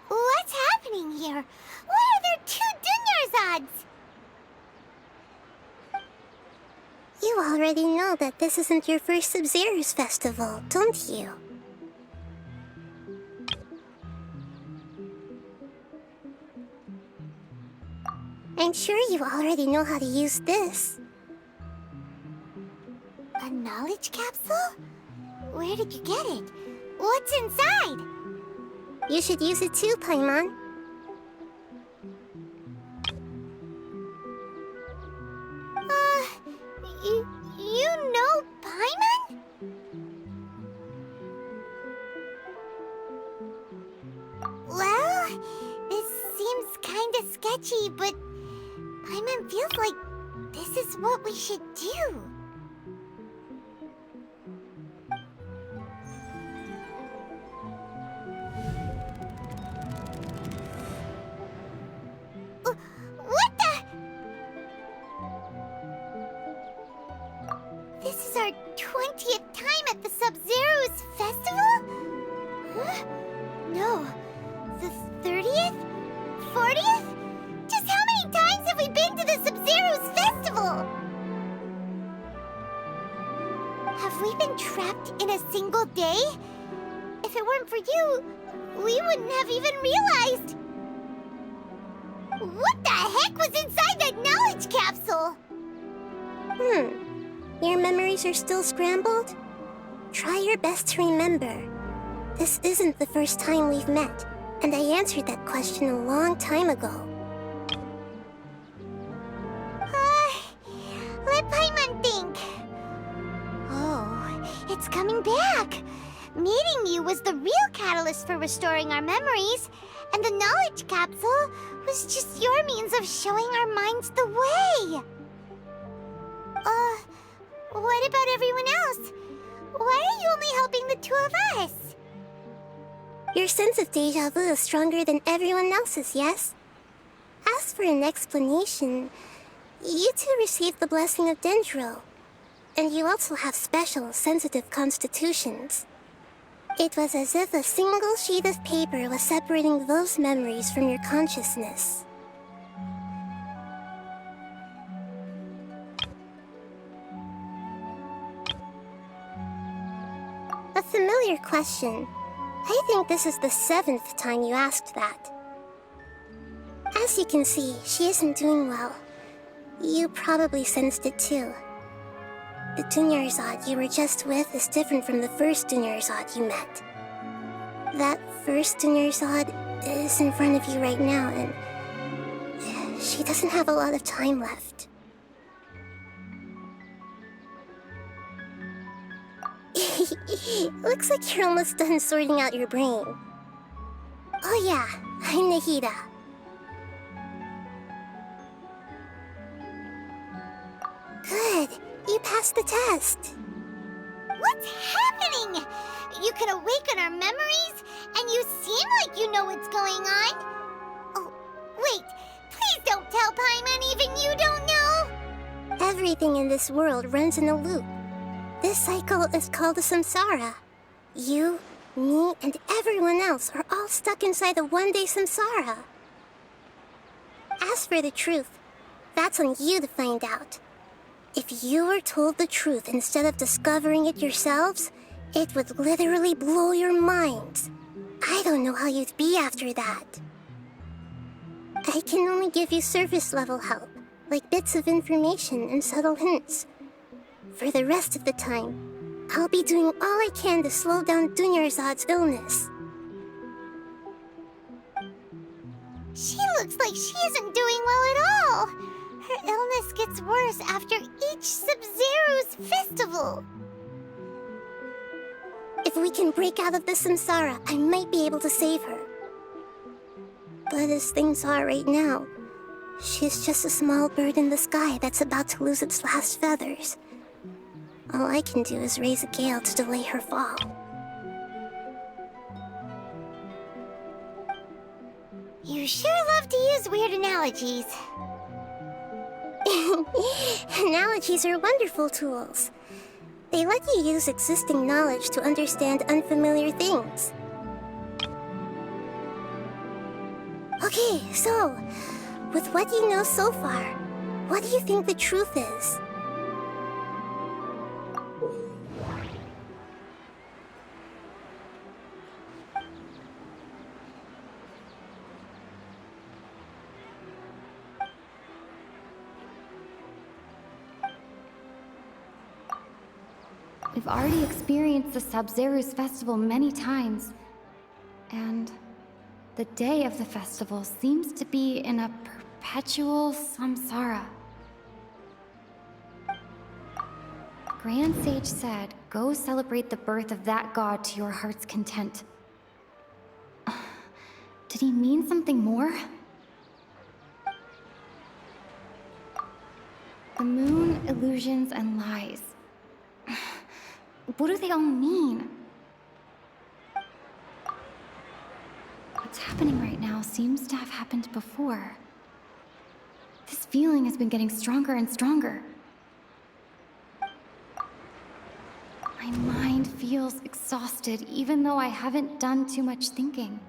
What's happening here? Why are there two Dunyarzads? You already know that this isn't your first Sub-Zero's festival, don't you? I'm sure you already know how to use this. A knowledge capsule? Where did you get it? What's inside? You should use it too, Paimon. You know Paimon? Well, this seems kinda sketchy, but Paimon feels like this is what we should do. What the? This is our 20th time at the Sub-Zero's festival? Huh? No. The 30th? 40th? Just how many times have we been to the Sub-Zero's festival? Have we been trapped in a single day? If it weren't for you, we wouldn't have even realized. What the heck was inside that knowledge capsule? Your memories are still scrambled? Try your best to remember. This isn't the first time we've met, and I answered that question a long time ago. Let Paimon think. Oh, it's coming back. Meeting you was the real catalyst for restoring our memories, and the knowledge capsule was just your means of showing our minds the way. What about everyone else? Why are you only helping the two of us? Your sense of deja vu is stronger than everyone else's, yes? As for an explanation, you two received the blessing of Denro, and you also have special, sensitive constitutions. It was as if a single sheet of paper was separating those memories from your consciousness. A familiar question. I think this is the 7th time you asked that. As you can see, she isn't doing well. You probably sensed it too. The Dunyarzad you were just with is different from the first Dunyarzad you met. That first Dunyarzad is in front of you right now, and she doesn't have a lot of time left. Looks like you're almost done sorting out your brain. Oh yeah, I'm Nahida. the test. What's happening? You can awaken our memories, and you seem like you know what's going on. Oh, wait. Please don't tell Paimon even you don't know. Everything in this world runs in a loop. This cycle is called a samsara. You, me, and everyone else are all stuck inside a one-day samsara. As for the truth, that's on you to find out. If you were told the truth instead of discovering it yourselves, it would literally blow your minds. I don't know how you'd be after that. I can only give you surface-level help, like bits of information and subtle hints. For the rest of the time, I'll be doing all I can to slow down Dunyarzad's illness. She looks like she isn't doing well at all. Her illness gets worse after each Sub-Zero's festival. If we can break out of the samsara, I might be able to save her. But as things are right now, she's just a small bird in the sky that's about to lose its last feathers. All I can do is raise a gale to delay her fall. You sure love to use weird analogies. Analogies are wonderful tools. They let you use existing knowledge to understand unfamiliar things. Okay, so, with what you know so far, what do you think the truth is? We've already experienced the Sub-Zero's festival many times, and the day of the festival seems to be in a perpetual samsara. Grand Sage said, go celebrate the birth of that god to your heart's content. Did he mean something more? The moon, illusions, and lies. What do they all mean? What's happening right now seems to have happened before. This feeling has been getting stronger and stronger. My mind feels exhausted, even though I haven't done too much thinking.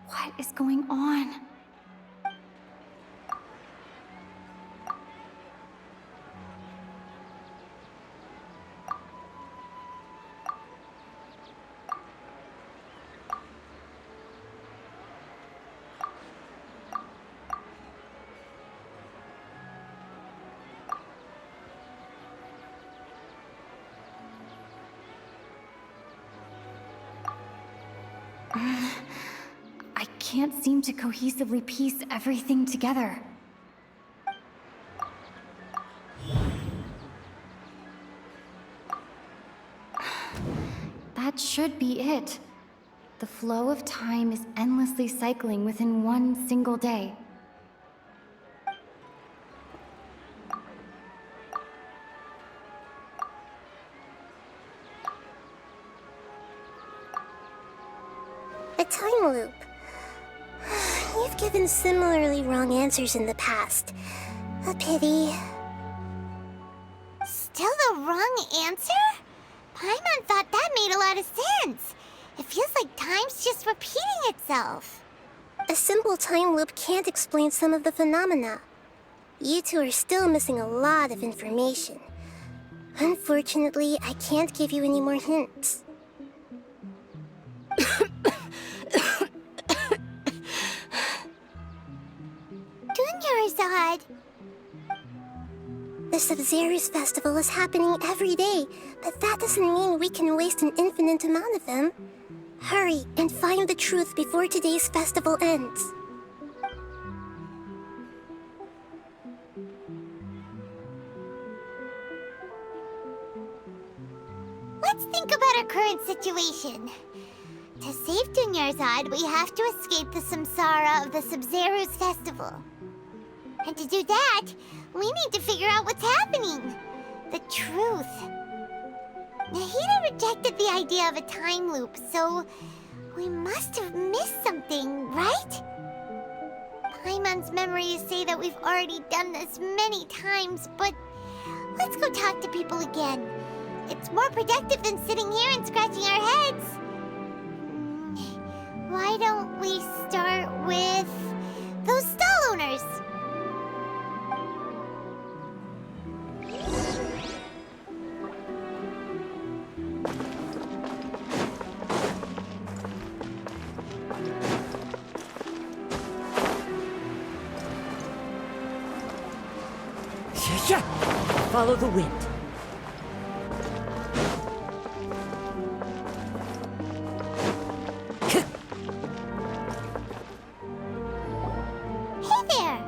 What is going on? I can't seem to cohesively piece everything together. That should be it. The flow of time is endlessly cycling within one single day. A time loop. You've given similarly wrong answers in the past. A pity. Still the wrong answer? Paimon thought that made a lot of sense. It feels like time's just repeating itself. A simple time loop can't explain some of the phenomena. You two are still missing a lot of information. Unfortunately, I can't give you any more hints. Dunyarzad! The Sub-Zero's festival is happening every day, but that doesn't mean we can waste an infinite amount of them. Hurry and find the truth before today's festival ends. Let's think about our current situation. To save Dunyarzad, we have to escape the samsara of the Sub-Zero's festival. And to do that, We need to figure out what's happening. The truth. Nahida rejected the idea of a time loop, so we must have missed something, right? Paimon's memories say that we've already done this many times, but let's go talk to people again. It's more productive than sitting here and scratching our heads. Why don't we start with those stall owners? Follow the wind. Hey there!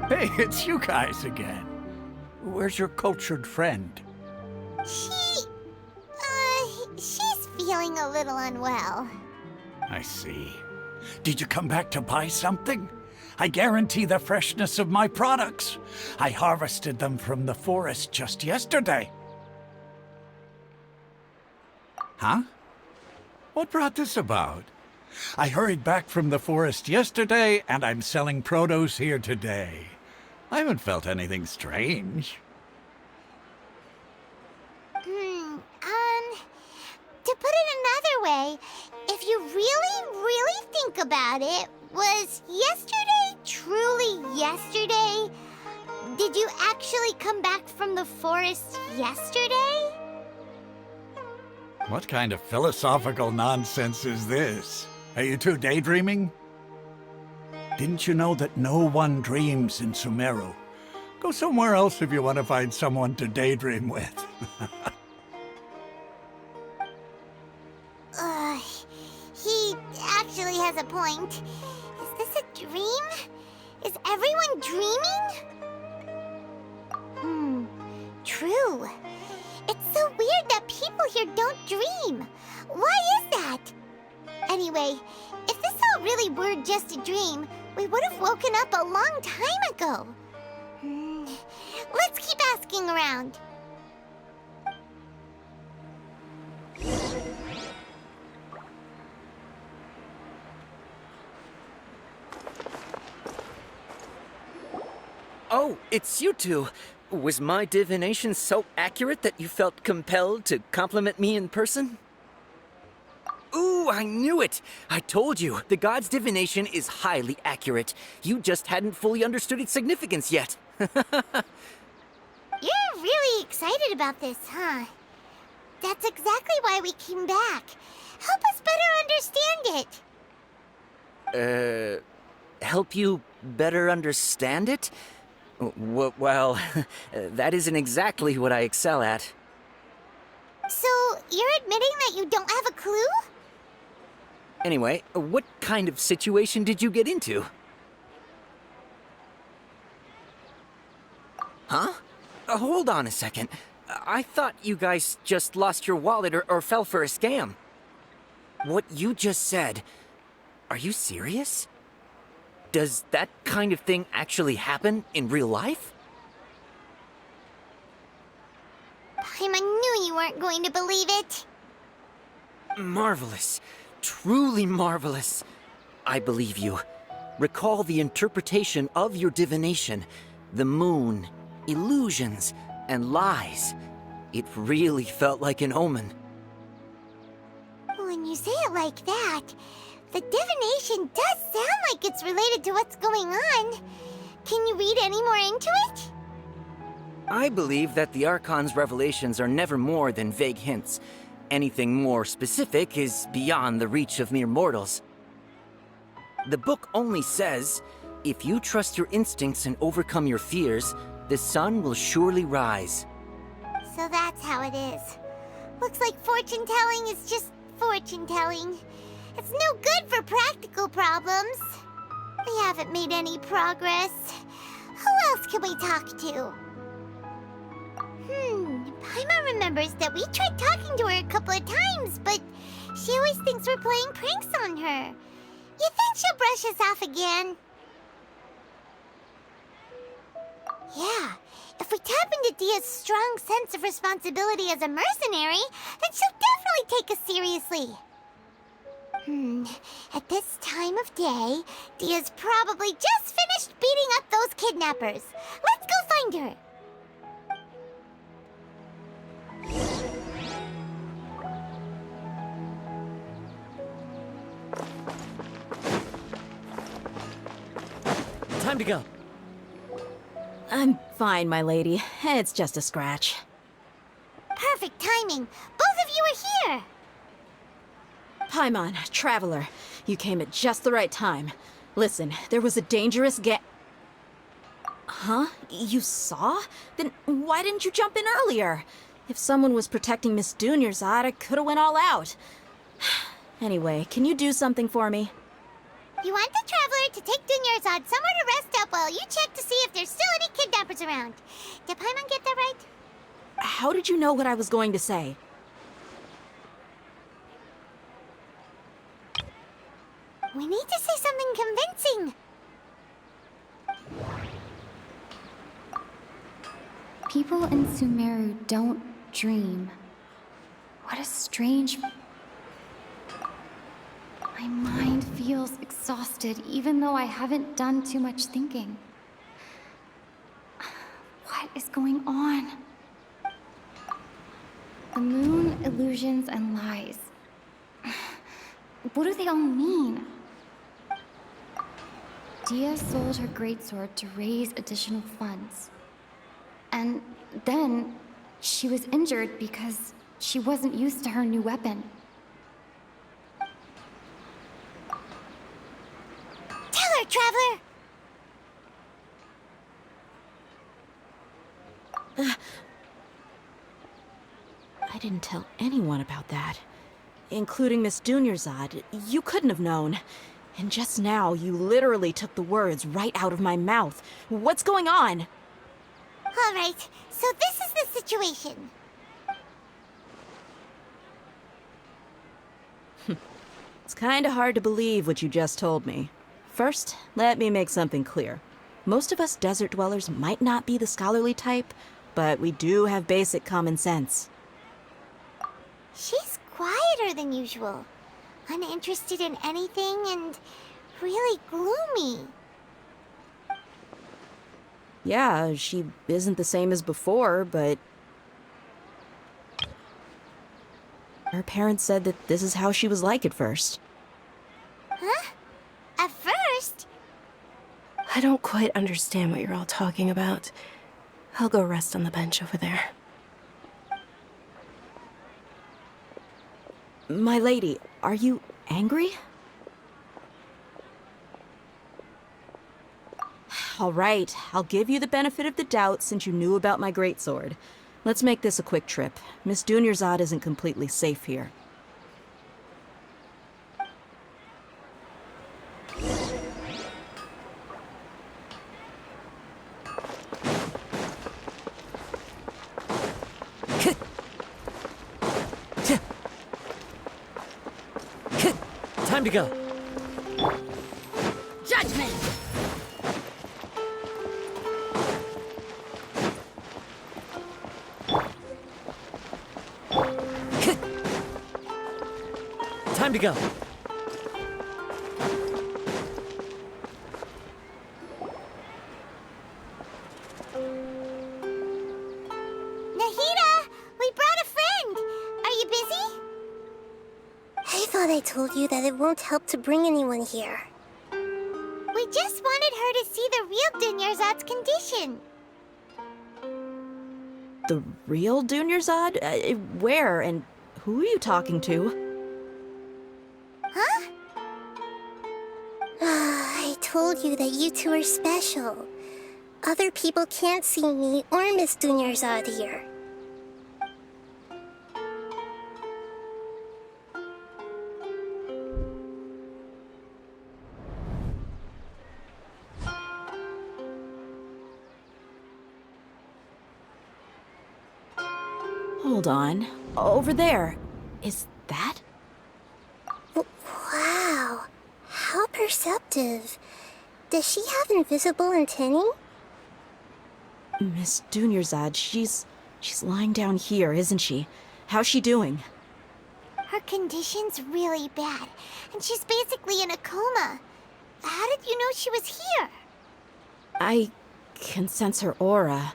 Hey, it's you guys again. Where's your cultured friend? She's feeling a little unwell. I see. Did you come back to buy something? I guarantee the freshness of my products. I harvested them from the forest just yesterday. Huh? What brought this about? I hurried back from the forest yesterday, and I'm selling produce here today. I haven't felt anything strange. To put it another way, if you really think about it, was yesterday truly yesterday? Did you actually come back from the forest yesterday? What kind of philosophical nonsense is this? Are you two daydreaming? Didn't you know that no one dreams in Sumeru? Go somewhere else if you want to find someone to daydream with. He actually has a point. Is this a dream? Is everyone dreaming? True. It's so weird that people here don't dream. Why is that? Anyway, if this all really were just a dream, we would have woken up a long time ago. Let's keep asking around. Oh, it's you two. Was my divination so accurate that you felt compelled to compliment me in person? Ooh, I knew it! I told you, the god's divination is highly accurate. You just hadn't fully understood its significance yet. You're really excited about this, huh? That's exactly why we came back. Help us better understand it. Help you better understand it? Well, that isn't exactly what I excel at. So, you're admitting that you don't have a clue? Anyway, what kind of situation did you get into? Huh? Hold on a second. I thought you guys just lost your wallet or fell for a scam. What you just said, are you serious? Does that kind of thing actually happen in real life? Paimon knew you weren't going to believe it. Marvelous. Truly marvelous. I believe you. Recall the interpretation of your divination. The moon, illusions, and lies. It really felt like an omen. When you say it like that, the divination does sound like it's related to what's going on. Can you read any more into it? I believe that the Archon's revelations are never more than vague hints. Anything more specific is beyond the reach of mere mortals. The book only says, if you trust your instincts and overcome your fears, the sun will surely rise. So that's how it is. Looks like fortune-telling is just fortune-telling. It's no good for practical problems. We haven't made any progress. Who else can we talk to? Paimon remembers that we tried talking to her a couple of times, but she always thinks we're playing pranks on her. You think she'll brush us off again? Yeah, if we tap into Dia's strong sense of responsibility as a mercenary, then she'll definitely take us seriously. At this time of day, Dia's probably just finished beating up those kidnappers. Let's go find her. Time to go. I'm fine, my lady. It's just a scratch. Perfect timing. Both of you are here. Paimon, Traveler, you came at just the right time. Listen, there was a dangerous Huh? You saw? Then why didn't you jump in earlier? If someone was protecting Miss Dunyarzad, I could've went all out. Anyway, can you do something for me? You want the Traveler to take Dunyarzad somewhere to rest up while you check to see if there's still any kidnappers around. Did Paimon get that right? How did you know what I was going to say? We need to say something convincing. People in Sumeru don't dream. What a strange... My mind feels exhausted, even though I haven't done too much thinking. What is going on? The moon, illusions, and lies. What do they all mean? Dia sold her greatsword to raise additional funds. And then she was injured because she wasn't used to her new weapon. Tell her, Traveler! I didn't tell anyone about that. Including Miss Dunyarzad. You couldn't have known. And just now, you literally took the words right out of my mouth. What's going on? All right, so this is the situation. It's kinda hard to believe what you just told me. First, let me make something clear. Most of us desert dwellers might not be the scholarly type, but we do have basic common sense. She's quieter than usual. Uninterested in anything and really gloomy. Yeah, she isn't the same as before, but... Her parents said that this is how she was like at first. Huh? At first? I don't quite understand what you're all talking about. I'll go rest on the bench over there. My lady, are you angry? All right, I'll give you the benefit of the doubt since you knew about my greatsword. Let's make this a quick trip. Miss Dunyarzad isn't completely safe here. Time to go. Judgment! Time to go. Nahida, we brought a friend. Are you busy? I thought I told you that it won't help to bring anyone here. We just wanted her to see the real Dunyarzad's condition. The real Dunyarzad? Where and who are you talking to? Huh? I told you that you two are special. Other people can't see me or Miss Dunyarzad here. Hold on. Over there. Is that? Wow. How perceptive. Does she have invisible antennae? Miss Dunyarzad, she's lying down here, isn't she? How's she doing? Her condition's really bad, and she's basically in a coma. How did you know she was here? I can sense her aura.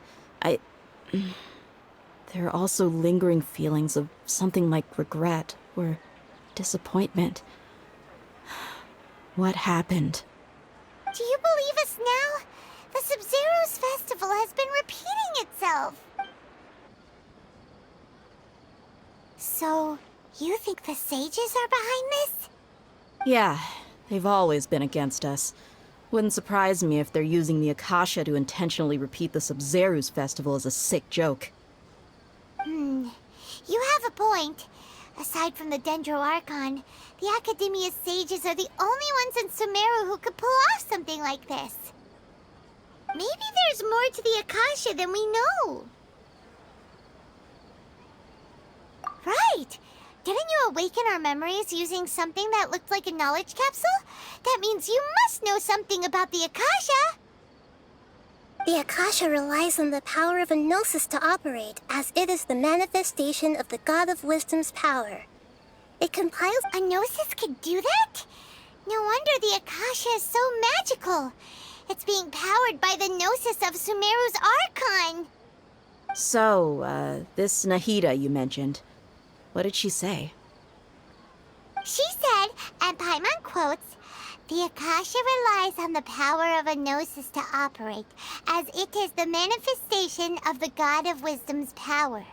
There are also lingering feelings of something like regret or disappointment. What happened? Do you believe us now? The Sub-Zero's festival has been repeating itself. So, you think the sages are behind this? Yeah, they've always been against us. Wouldn't surprise me if they're using the Akasha to intentionally repeat the Sub-Zero's festival as a sick joke. You have a point. Aside from the Denro Archon, the Academia's sages are the only ones in Sumeru who could pull off something like this. Maybe there's more to the Akasha than we know. Right! Didn't you awaken our memories using something that looked like a knowledge capsule? That means you must know something about the Akasha! The Akasha relies on the power of a gnosis to operate, as it is the manifestation of the God of Wisdom's power. It compiles... A gnosis could do that? No wonder the Akasha is so magical. It's being powered by the gnosis of Sumeru's Archon. So, this Nahida you mentioned, what did she say? She said, and Paimon quotes, "The Akasha relies on the power of a gnosis to operate, as it is the manifestation of the God of Wisdom's power.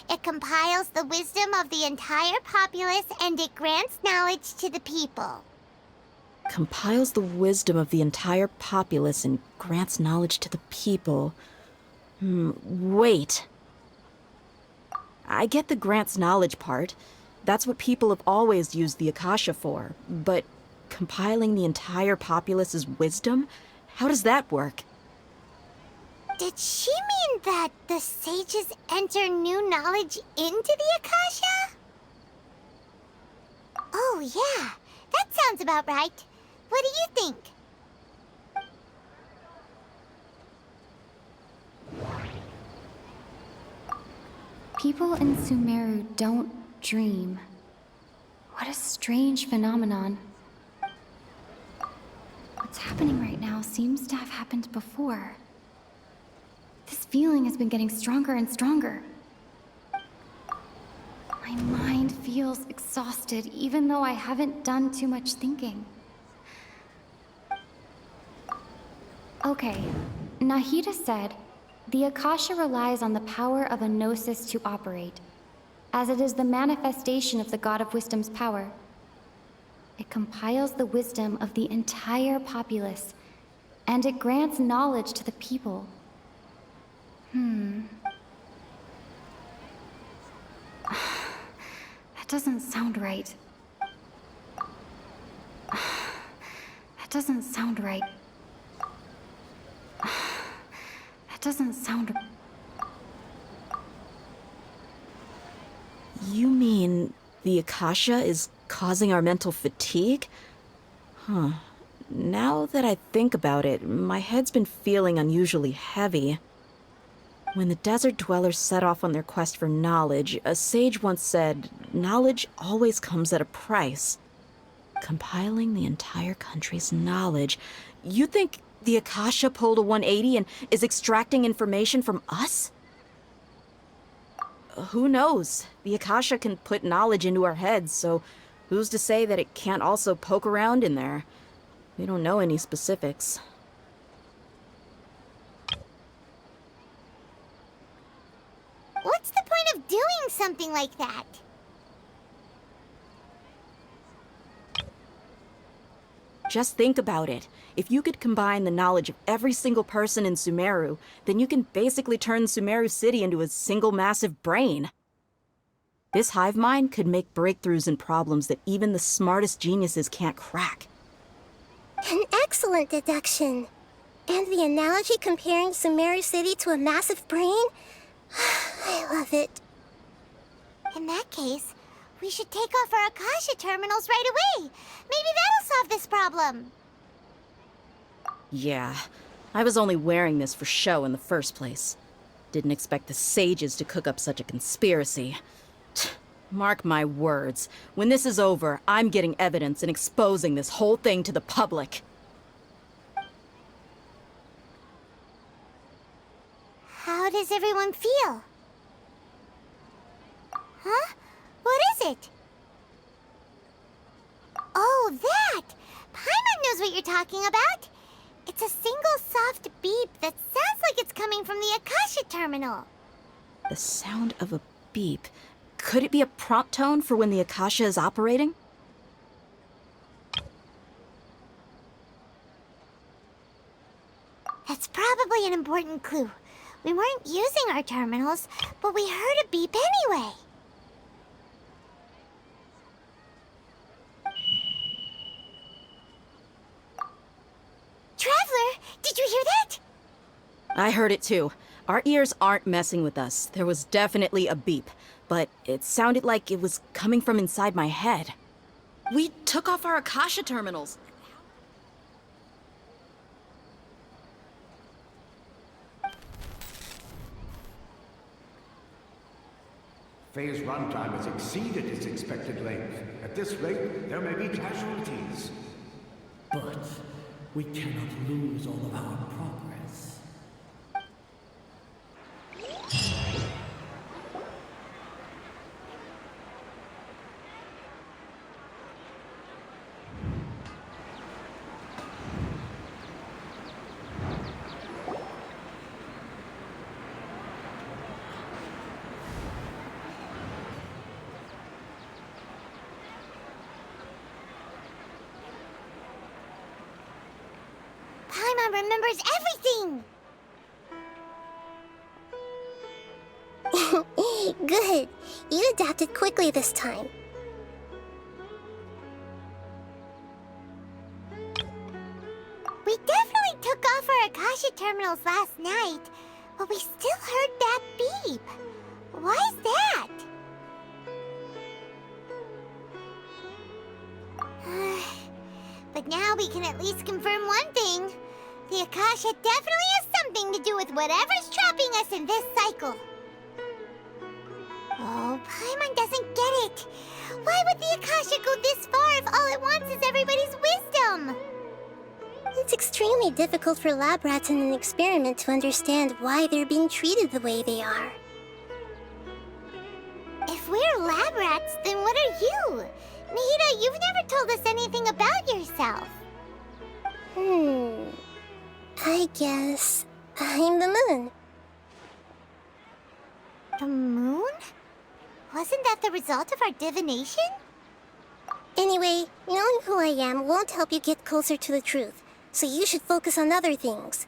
It compiles the wisdom of the entire populace and it grants knowledge to the people." Compiles the wisdom of the entire populace and grants knowledge to the people. Wait. I get the grants knowledge part. That's what people have always used the Akasha for. But compiling the entire populace's wisdom? How does that work? Did she mean that the sages enter new knowledge into the Akasha? Oh yeah, that sounds about right. What do you think? People in Sumeru don't dream. What a strange phenomenon. What's happening right now seems to have happened before. This feeling has been getting stronger and stronger. My mind feels exhausted, even though I haven't done too much thinking. Okay, Nahida said, the Akasha relies on the power of a gnosis to operate, as it is the manifestation of the God of Wisdom's power. It compiles the wisdom of the entire populace, and it grants knowledge to the people. That doesn't sound right. That doesn't sound right. That doesn't sound... You mean the Akasha is causing our mental fatigue? Huh. Now that I think about it, my head's been feeling unusually heavy. When the desert dwellers set off on their quest for knowledge, a sage once said, knowledge always comes at a price. Compiling the entire country's knowledge. You think the Akasha pulled a 180 and is extracting information from us? Who knows? The Akasha can put knowledge into our heads, so who's to say that it can't also poke around in there? We don't know any specifics. What's the point of doing something like that? Just think about it. If you could combine the knowledge of every single person in Sumeru, then you can basically turn Sumeru City into a single massive brain. This hive mind could make breakthroughs in problems that even the smartest geniuses can't crack. An excellent deduction. And the analogy comparing Sumeru City to a massive brain? I love it. In that case, we should take off our Akasha terminals right away. Maybe that'll solve this problem. Yeah, I was only wearing this for show in the first place. Didn't expect the sages to cook up such a conspiracy. Mark my words. When this is over, I'm getting evidence and exposing this whole thing to the public. How does everyone feel? Huh? What is it? Oh, that! Paimon knows what you're talking about. It's a single soft beep that sounds like it's coming from the Akasha terminal. The sound of a beep. Could it be a prompt tone for when the Akasha is operating? That's probably an important clue. We weren't using our terminals, but we heard a beep anyway. Traveler, did you hear that? I heard it too. Our ears aren't messing with us. There was definitely a beep, but it sounded like it was coming from inside my head. We took off our Akasha terminals. Phase runtime has exceeded its expected length. At this rate, there may be casualties. But we cannot lose all of our progress. Paimon remembers everything! Good. You adapted quickly this time. We definitely took off our Akasha terminals last night, but we still heard that beep. Why is that? But now we can at least confirm one thing. The Akasha definitely has something to do with whatever's trapping us in this cycle. Oh, Paimon doesn't get it. Why would the Akasha go this far if all it wants is everybody's wisdom? It's extremely difficult for lab rats in an experiment to understand why they're being treated the way they are. If we're lab rats, then what are you? Nahida, you've never told us anything about yourself. I guess I'm the moon. The moon? Wasn't that the result of our divination? Anyway, knowing who I am won't help you get closer to the truth, so you should focus on other things.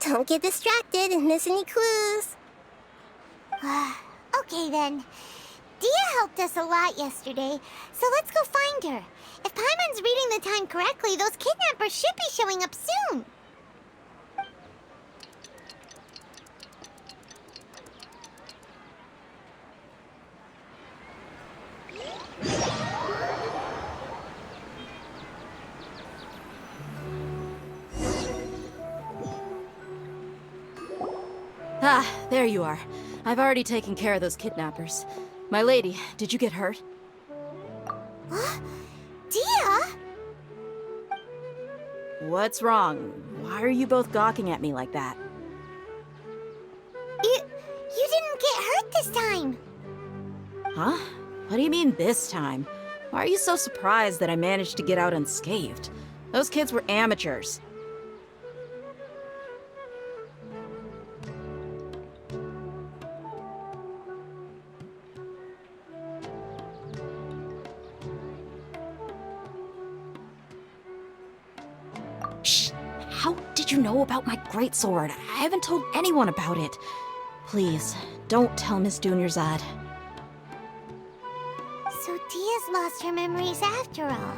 Don't get distracted and miss any clues. Okay then. Dia helped us a lot yesterday, so let's go find her. If Paimon's reading the time correctly, those kidnappers should be showing up soon. Ah, there you are. I've already taken care of those kidnappers. My lady, did you get hurt? Dia? What's wrong? Why are you both gawking at me like that? You didn't get hurt this time. Huh? What do you mean this time? Why are you so surprised that I managed to get out unscathed? Those kids were amateurs. Shh! How did you know about my greatsword? I haven't told anyone about it. Please, don't tell Miss Dunyarzad. So Dia's lost her memories after all.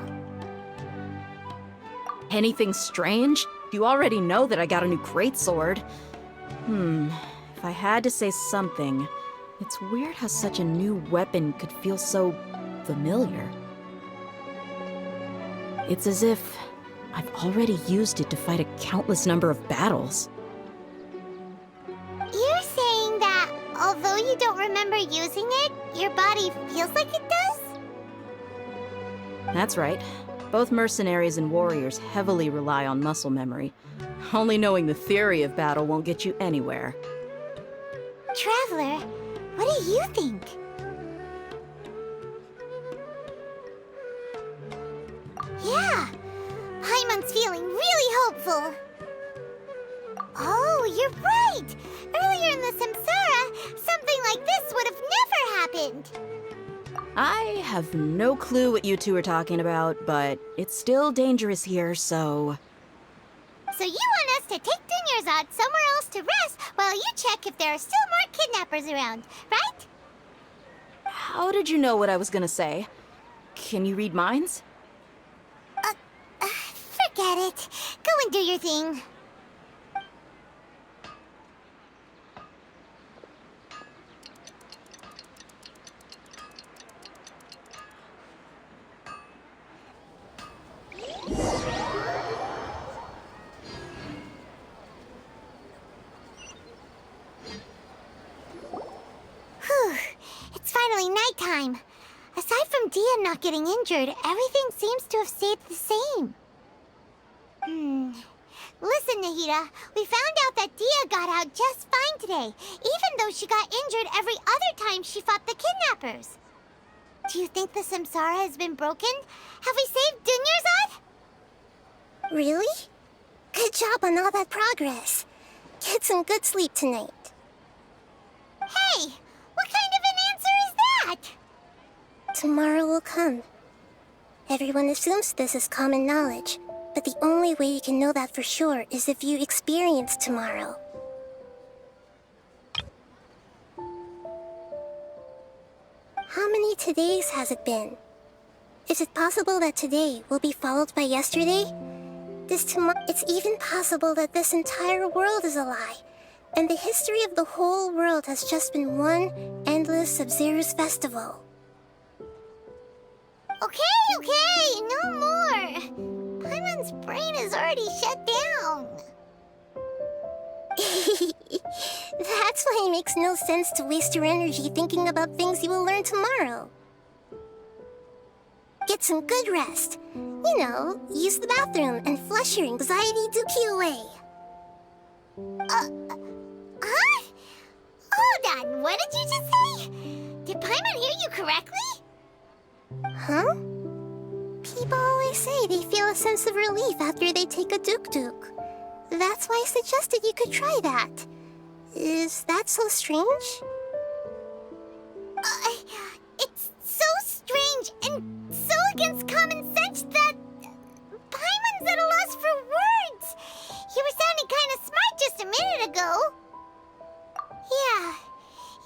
Anything strange? You already know that I got a new greatsword. If I had to say something, it's weird how such a new weapon could feel so familiar. It's as if I've already used it to fight a countless number of battles. You're saying you don't remember using it, your body feels like it does? That's right. Both mercenaries and warriors heavily rely on muscle memory. Only knowing the theory of battle won't get you anywhere. Traveler, what do you think? Yeah, Paimon's feeling really hopeful. Oh, you're right! Earlier in the Samsara, something like this would have never happened! I have no clue what you two are talking about, but it's still dangerous here, so... So you want us to take Dunyarzad somewhere else to rest while you check if there are still more kidnappers around, right? How did you know what I was gonna say? Can you read minds? Forget it. Go and do your thing. Whew. It's finally nighttime. Aside from Dia not getting injured, everything seems to have stayed the same. Listen, Nahida, we found out that Dia got out just fine today, even though she got injured every other time she fought the kidnappers. Do you think the Samsara has been broken? Have we saved Dunyarzad? Really? Good job on all that progress. Get some good sleep tonight. Hey, what kind of an answer is that? Tomorrow will come. Everyone assumes this is common knowledge, but the only way you can know that for sure is if you experience tomorrow. How many todays has it been? Is it possible that today will be followed by yesterday? It's even possible that this entire world is a lie, and the history of the whole world has just been one endless Sub-Zero's festival. Okay, no more. Paimon's brain is already shut down. That's why it makes no sense to waste your energy thinking about things you will learn tomorrow. Get some good rest. You know, use the bathroom and flush your anxiety dookie away. Huh? Hold on, what did you just say? Did Paimon hear you correctly? Huh? People always say they feel a sense of relief after they take a duk-duk. That's why I suggested you could try that. Is that so strange? It's so strange and so against common sense that Paimon's at a loss for words. You were sounding kind of smart just a minute ago. Yeah,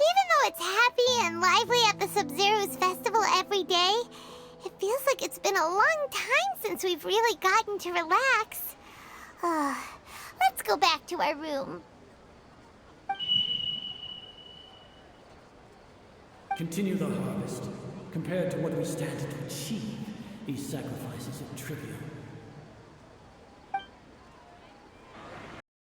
even though it's happy and lively at the Sub-Zero's festival every day, it feels like it's been a long time since we've really gotten to relax. Let's go back to our room. Continue the harvest. Compared to what we stand to achieve, these sacrifices are trivial.